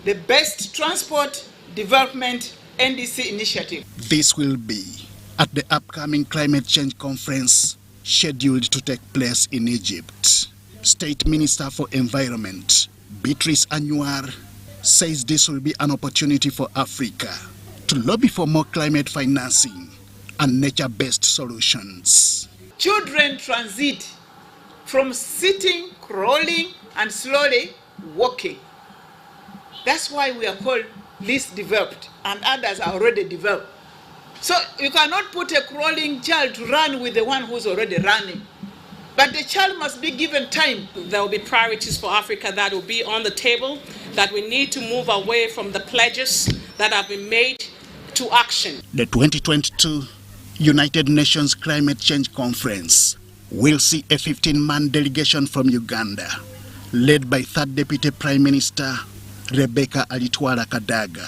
[SPEAKER 21] the Best Transport Development NDC initiative.
[SPEAKER 17] This will be at the upcoming climate change conference scheduled to take place in Egypt. State Minister for Environment, Beatrice Anywar, says this will be an opportunity for Africa to lobby for more climate financing and nature-based solutions.
[SPEAKER 21] Children transit from sitting, crawling, and slowly walking. That's why we are called least developed, and others are already developed. So you cannot put a crawling child to run with the one who's already running. But the child must be given time.
[SPEAKER 3] There will be priorities for Africa that will be on the table, that we need to move away from the pledges that have been made to action.
[SPEAKER 17] The 2022 United Nations Climate Change Conference will see a 15-man delegation from Uganda, led by 3rd Deputy Prime Minister Rebecca Alitwala Kadaga.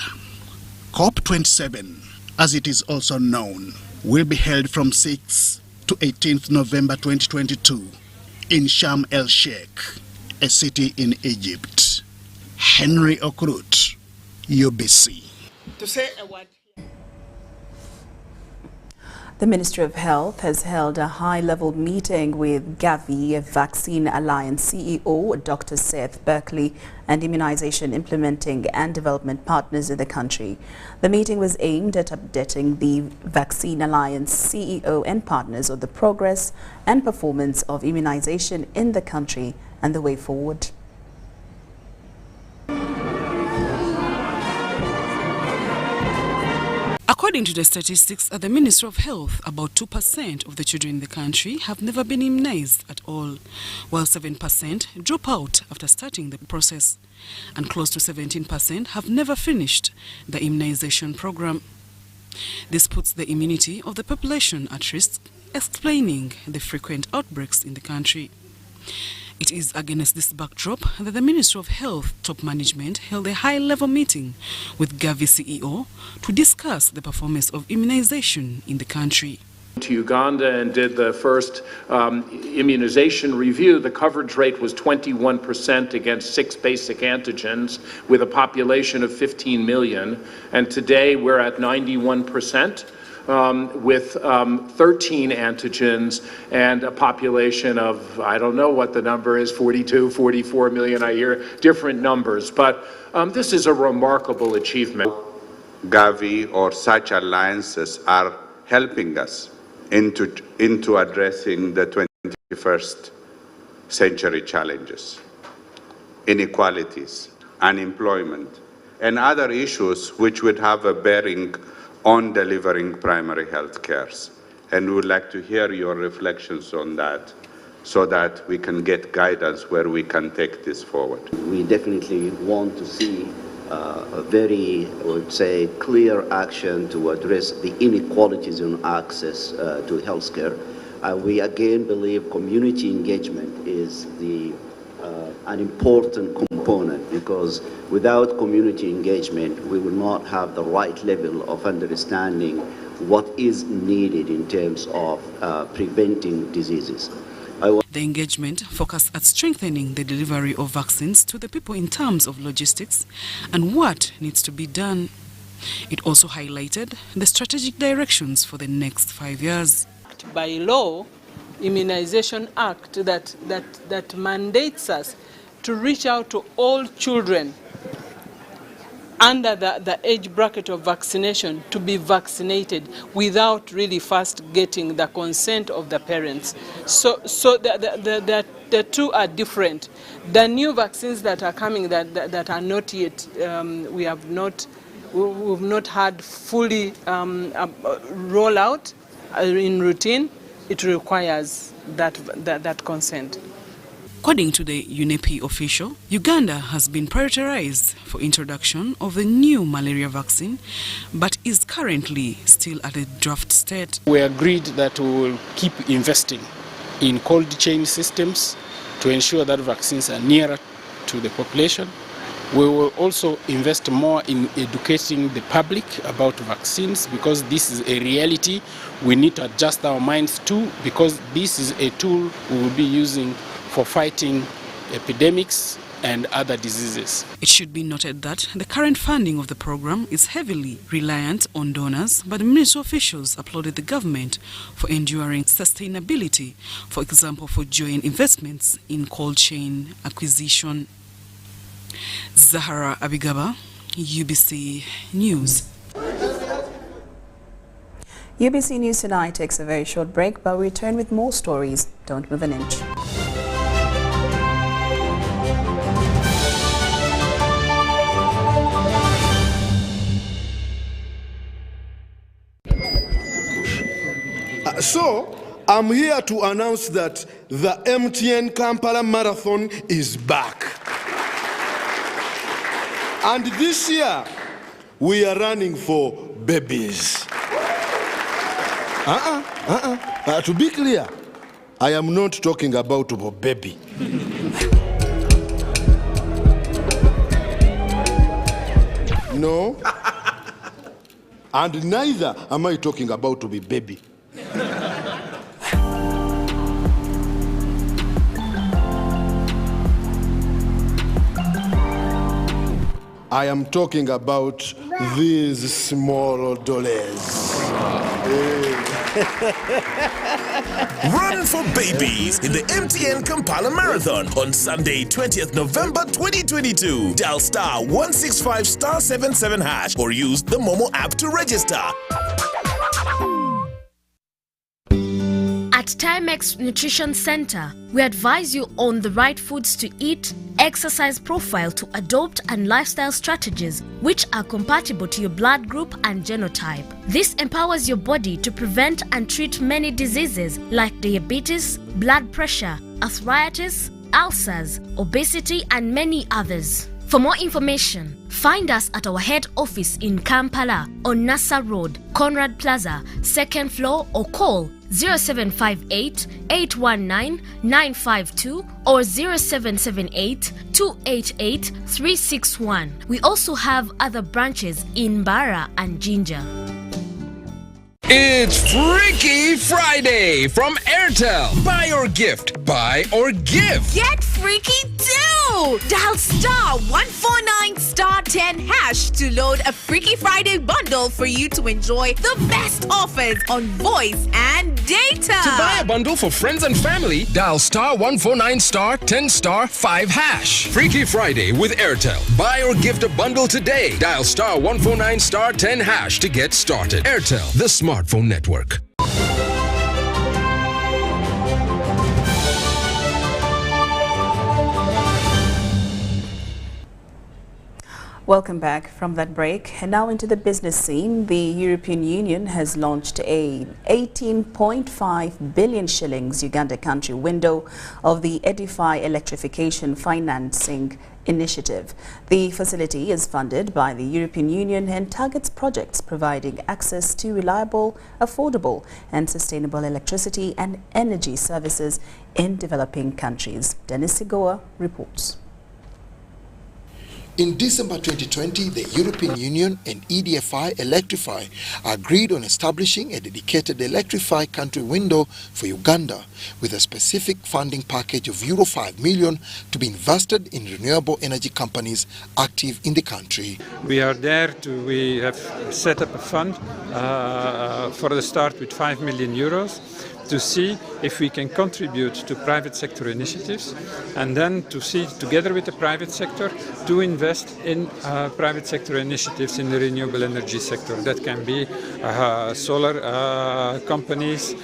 [SPEAKER 17] COP27, as it is also known, will be held from 6th to 18th November 2022 in Sharm el-Sheikh, a city in Egypt. Henry Okrut, UBC.
[SPEAKER 21] To say a word.
[SPEAKER 1] The Ministry of Health has held a high-level meeting with Gavi, a Vaccine Alliance CEO, Dr. Seth Berkley, and immunization implementing and development partners in the country. The meeting was aimed at updating the Vaccine Alliance CEO and partners on the progress and performance of immunization in the country and the way forward.
[SPEAKER 4] According to the statistics at the Ministry of Health, about 2% of the children in the country have never been immunized at all, while 7% drop out after starting the process, and close to 17% have never finished the immunization program. This puts the immunity of the population at risk, explaining the frequent outbreaks in the country. It is against this backdrop that the Ministry of Health top management held a high-level meeting with Gavi CEO to discuss the performance of immunization in the country.
[SPEAKER 19] To Uganda and did the first immunization review, the coverage rate was 21% against 6 basic antigens with a population of 15 million. And today we're at 91%. With 13 antigens and a population of, I don't know what the number is, 42, 44 million. I hear different numbers, but this is a remarkable achievement.
[SPEAKER 20] Gavi or such alliances are helping us into addressing the 21st century challenges, inequalities, unemployment, and other issues which would have a bearing on delivering primary health care. And we would like to hear your reflections on that so that we can get guidance where we can take this forward.
[SPEAKER 22] We definitely want to see a very, I would say, clear action to address the inequalities in access to healthcare. We again believe community engagement is an important component, because without community engagement, we will not have the right level of understanding what is needed in terms of preventing diseases.
[SPEAKER 4] The engagement focused at strengthening the delivery of vaccines to the people in terms of logistics and what needs to be done. It also highlighted the strategic directions for the next 5 years.
[SPEAKER 23] By law, Immunization Act that mandates us to reach out to all children under the age bracket of vaccination to be vaccinated without really first getting the consent of the parents. So the two are different. The new vaccines that are coming that are not yet, we've not had fully roll out in routine. It requires that consent.
[SPEAKER 4] According to the UNEP official, Uganda has been prioritized for introduction of the new malaria vaccine, but is currently still at a draft state.
[SPEAKER 2] We agreed that we will keep investing in cold chain systems to ensure that vaccines are nearer to the population. We will also invest more in educating the public about vaccines, because this is a reality we need to adjust our minds to, because this is a tool we will be using for fighting epidemics and other diseases.
[SPEAKER 4] It should be noted that the current funding of the program is heavily reliant on donors, but ministry officials applauded the government for ensuring sustainability, for example, for joint investments in cold chain acquisition. Zahara Abigaba, UBC News.
[SPEAKER 1] UBC News Tonight takes a very short break, but we return with more stories. Don't move an inch.
[SPEAKER 5] So, I'm here to announce that the MTN Kampala Marathon is back. And this year, we are running for babies. To be clear, I am not talking about a baby. No. And neither am I talking about to be baby. I am talking about these small dollars.
[SPEAKER 25] Run for babies in the MTN Kampala Marathon on Sunday, 20th November 2022. Dial *165 *77# or use the Momo app to register.
[SPEAKER 7] At Timex Nutrition Center, we advise you on the right foods to eat, exercise profile to adopt, and lifestyle strategies which are compatible to your blood group and genotype. This empowers your body to prevent and treat many diseases like diabetes, blood pressure, arthritis, ulcers, obesity, and many others. For more information, find us at our head office in Kampala on Nassa Road, Conrad Plaza, 2nd floor, or call 0758 819 952 or 0778 288 361. We also have other branches in Barra and Jinja.
[SPEAKER 10] It's Freaky Friday from Airtel. Buy or gift. Buy or give.
[SPEAKER 11] Get freaky too! Dial *149 *10# to load a Freaky Friday bundle for you to enjoy the best offers on voice and data.
[SPEAKER 10] To buy a bundle for friends and family, dial *149 *10*5#. Freaky Friday with Airtel. Buy or gift a bundle today. Dial *149 *10# to get started. Airtel, the smartphone network.
[SPEAKER 1] Welcome back from that break. And now into the business scene. The European Union has launched a 18.5 billion shillings Uganda country window of the Edify Electrification Financing Initiative. The facility is funded by the European Union and targets projects providing access to reliable, affordable and sustainable electricity and energy services in developing countries. Dennis Sigoa reports.
[SPEAKER 8] In December 2020, the European Union and EDFI Electrify agreed on establishing a dedicated Electrify country window for Uganda, with a specific funding package of Euro 5 million to be invested in renewable energy companies active in the country.
[SPEAKER 9] We are there we have set up a fund for the start with 5 million euros to see if we can contribute to private sector initiatives, and then to see, together with the private sector, to invest in private sector initiatives in the renewable energy sector. That can be solar companies,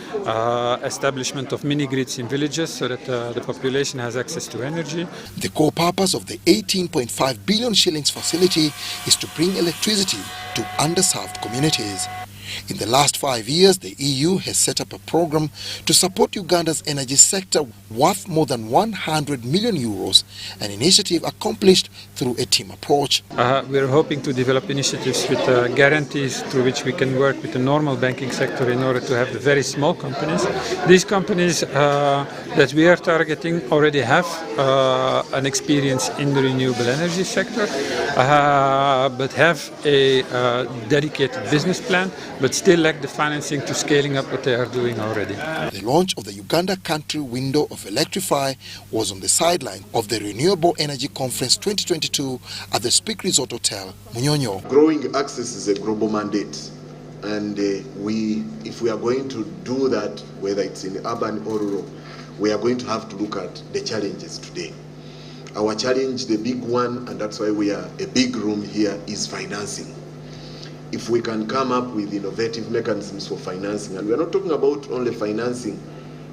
[SPEAKER 9] establishment of mini-grids in villages so that the population has access to energy.
[SPEAKER 8] The core purpose of the 18.5 billion shillings facility is to bring electricity to underserved communities. In the last 5 years, the EU has set up a program to support Uganda's energy sector worth more than 100 million euros, an initiative accomplished through a team approach.
[SPEAKER 9] We're hoping to develop initiatives with guarantees through which we can work with the normal banking sector in order to have the very small companies. These companies that we are targeting already have an experience in the renewable energy sector, but have a dedicated business plan, but still lack the financing to scaling up what they are doing already.
[SPEAKER 8] The launch of the Uganda Country Window of Electrify was on the sideline of the Renewable Energy Conference 2022 at the Speak Resort Hotel, Munyonyo.
[SPEAKER 6] Growing access is a global mandate, and if we are going to do that, whether it's in urban or rural, we are going to have to look at the challenges today. Our challenge, the big one, and that's why we are a big room here, is financing. If we can come up with innovative mechanisms for financing, and we're not talking about only financing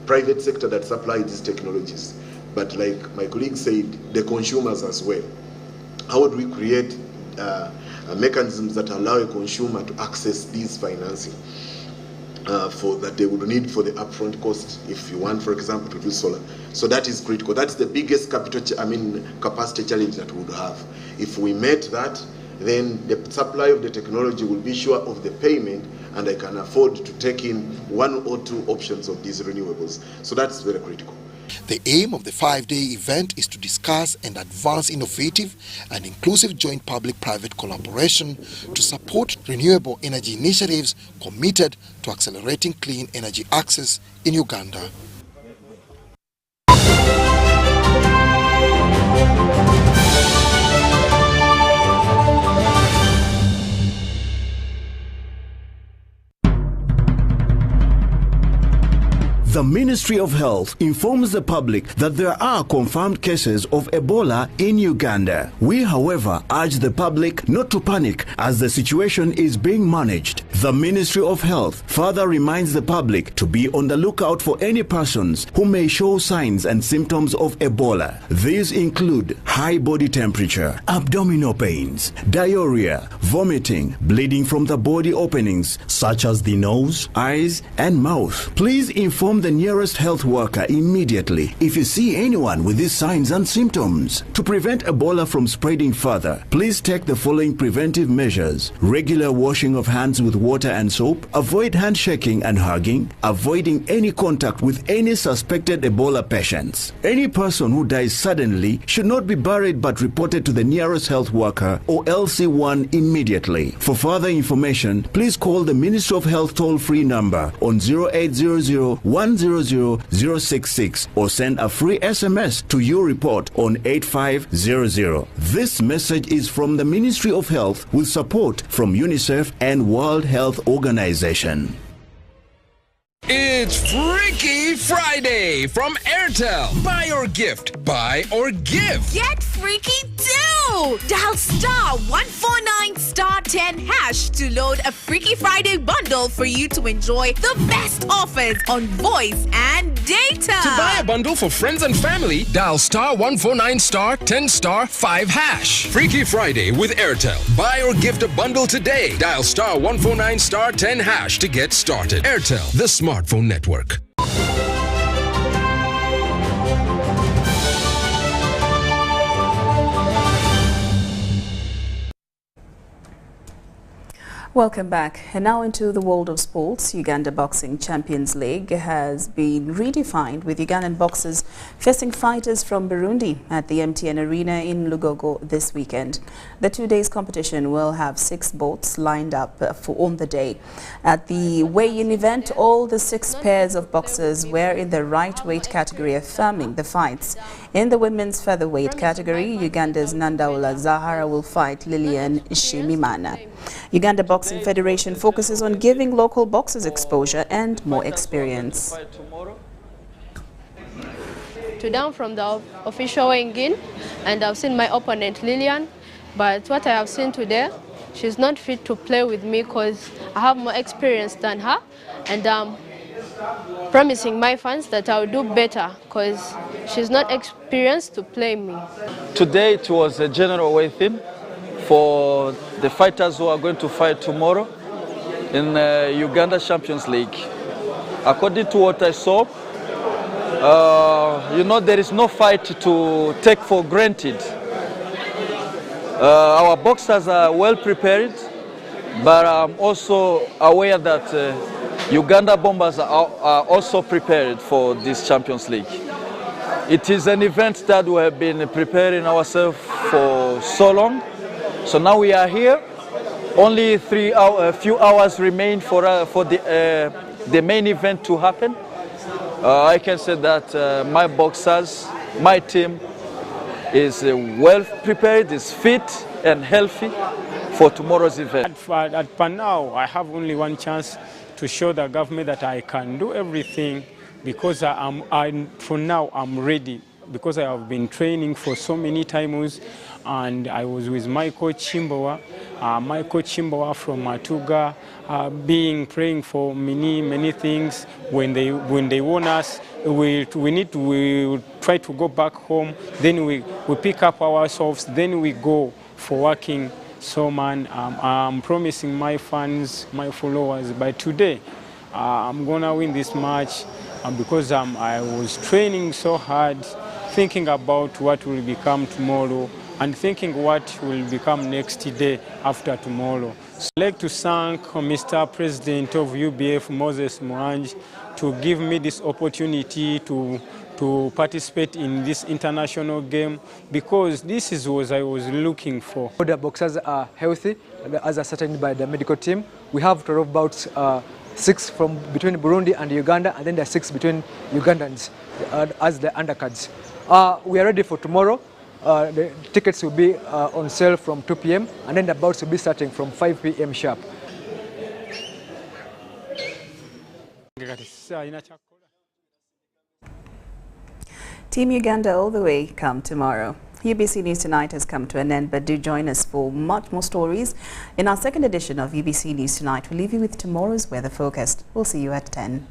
[SPEAKER 6] private sector that supply these technologies, but like my colleague said, the consumers as well. How do we create mechanisms that allow a consumer to access these financing that they would need for the upfront cost if you want, for example, to do solar? So that is critical. That's the biggest capacity challenge that we would have. If we met that, then the supply of the technology will be sure of the payment, and I can afford to take in 1 or 2 options of these renewables. So that's very critical.
[SPEAKER 8] The aim of the 5-day event is to discuss and advance innovative and inclusive joint public-private collaboration to support renewable energy initiatives committed to accelerating clean energy access in Uganda.
[SPEAKER 12] The Ministry of Health informs the public that there are confirmed cases of Ebola in Uganda. We, however, urge the public not to panic as the situation is being managed. The Ministry of Health further reminds the public to be on the lookout for any persons who may show signs and symptoms of Ebola. These include high body temperature, abdominal pains, diarrhea, vomiting, bleeding from the body openings such as the nose, eyes, and mouth. Please inform the nearest health worker immediately if you see anyone with these signs and symptoms. To prevent Ebola from spreading further, please take the following preventive measures: regular washing of hands with water and soap, avoid handshaking and hugging, avoiding any contact with any suspected Ebola patients. Any person who dies suddenly should not be buried but reported to the nearest health worker or LC1 immediately. For further information, please call the Ministry of Health toll-free number on 0800 100-066 or send a free SMS to your report on 8500. This message is from the Ministry of Health with support from UNICEF and World Health Organization.
[SPEAKER 10] It's Freaky Friday from Airtel. Buy or gift. Buy or give.
[SPEAKER 11] Get freaky too! Dial star 149 star 10 hash to load a Freaky Friday bundle for you to enjoy the best offers on voice and data.
[SPEAKER 10] To buy a bundle for friends and family, dial star 149 star 10 star 5 hash. Freaky Friday with Airtel. Buy or gift a bundle today. Dial star 149 star 10 hash to get started. Airtel, the smartphone network.
[SPEAKER 1] Welcome back. And now into the world of sports. Uganda Boxing Champions League has been redefined, with Ugandan boxers facing fighters from Burundi at the MTN Arena in Lugogo this weekend. The 2 days competition will have 6 bouts lined up on the day. At the weigh-in event, all the 6 pairs of boxers were in the right weight category, affirming the fights. In the women's featherweight category, Uganda's Nandaula Zahara will fight Lilian Shimimana. Uganda Boxing Federation focuses on giving local boxers exposure and more experience.
[SPEAKER 13] Today I'm from the official weighing in, and I've seen my opponent Lilian, but what I have seen today, she's not fit to play with me because I have more experience than her, and I'm promising my fans that I'll do better because she's not experienced to play me.
[SPEAKER 14] Today it was a general weight in for the fighters who are going to fight tomorrow. in Uganda Champions League. According to what I saw, you know, there is no fight to take for granted. Our boxers are well prepared, but I'm also aware that Uganda Bombers are also prepared for this Champions League. It is an event that we have been preparing ourselves for so long. So now we are here. Only a few hours remain for the main event to happen. I can say that my boxers, my team, is well prepared, is fit and healthy for tomorrow's event.
[SPEAKER 2] At now, I have only one chance to show the government that I can do everything, because for now I'm ready, because I have been training for so many times, and I was with my coach Chimbowa, from Matuga, praying for many things. When they won us, we try to go back home. Then we pick up ourselves. Then we go for working. So man, I'm promising my fans, my followers, by today, I'm gonna win this match, because I was training so hard, thinking about what will become tomorrow, and thinking what will become next day after tomorrow. So I'd like to thank Mr. President of UBF, Moses Mwangi, to give me this opportunity to participate in this international game, because this is what I was looking for.
[SPEAKER 15] The boxers are healthy, as ascertained by the medical team. We have 12 bouts, 6 from between Burundi and Uganda, and then there are 6 between Ugandans as the undercards. We are ready for tomorrow. The tickets will be on sale from 2 p.m. and then the bouts will be starting from 5 p.m. sharp.
[SPEAKER 1] Team Uganda all the way come tomorrow. UBC News Tonight has come to an end, but do join us for much more stories. In our second edition of UBC News Tonight, we'll leave you with tomorrow's weather forecast. We'll see you at 10.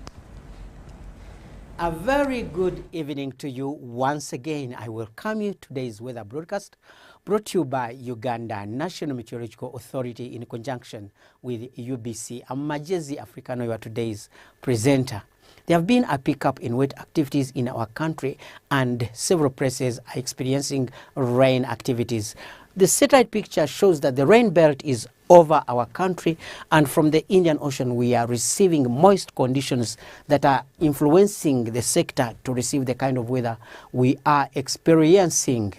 [SPEAKER 16] A very good evening to you once again. I welcome you to today's weather broadcast, brought to you by Uganda National Meteorological Authority in conjunction with UBC. I'm Majezi Africano, your today's presenter. There have been a pickup in wet activities in our country, and several places are experiencing rain activities. The satellite picture shows that the rain belt is over our country, and from the Indian Ocean we are receiving moist conditions that are influencing the sector to receive the kind of weather we are experiencing.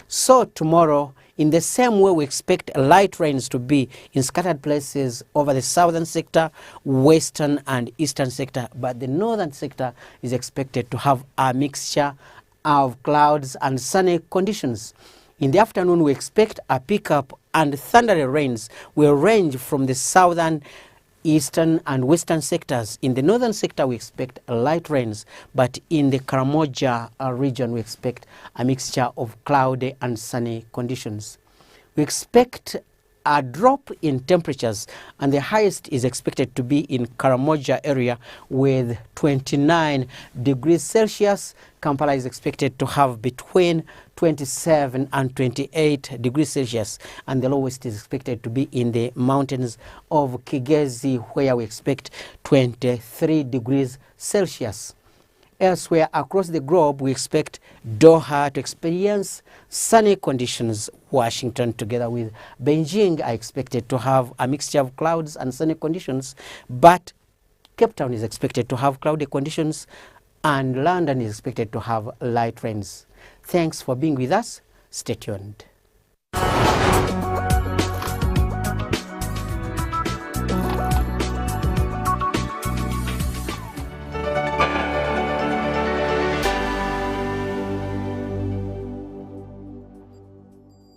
[SPEAKER 16] So tomorrow, in the same way, we expect light rains to be in scattered places over the southern sector, western and eastern sector, but the northern sector is expected to have a mixture of clouds and sunny conditions. In the afternoon, we expect a pickup, and thundery rains will range from the southern, eastern and western sectors. In the northern sector, we expect light rains, but in the Karamoja region, we expect a mixture of cloudy and sunny conditions. We expect a drop in temperatures, and the highest is expected to be in Karamoja area with 29 degrees Celsius. Kampala is expected to have between 27 and 28 degrees Celsius, and the lowest is expected to be in the mountains of Kigezi, where we expect 23 degrees Celsius. Elsewhere across the globe, we expect Doha to experience sunny conditions. Washington, together with Beijing, are expected to have a mixture of clouds and sunny conditions, but Cape Town is expected to have cloudy conditions, and London is expected to have light rains. Thanks for being with us. Stay tuned.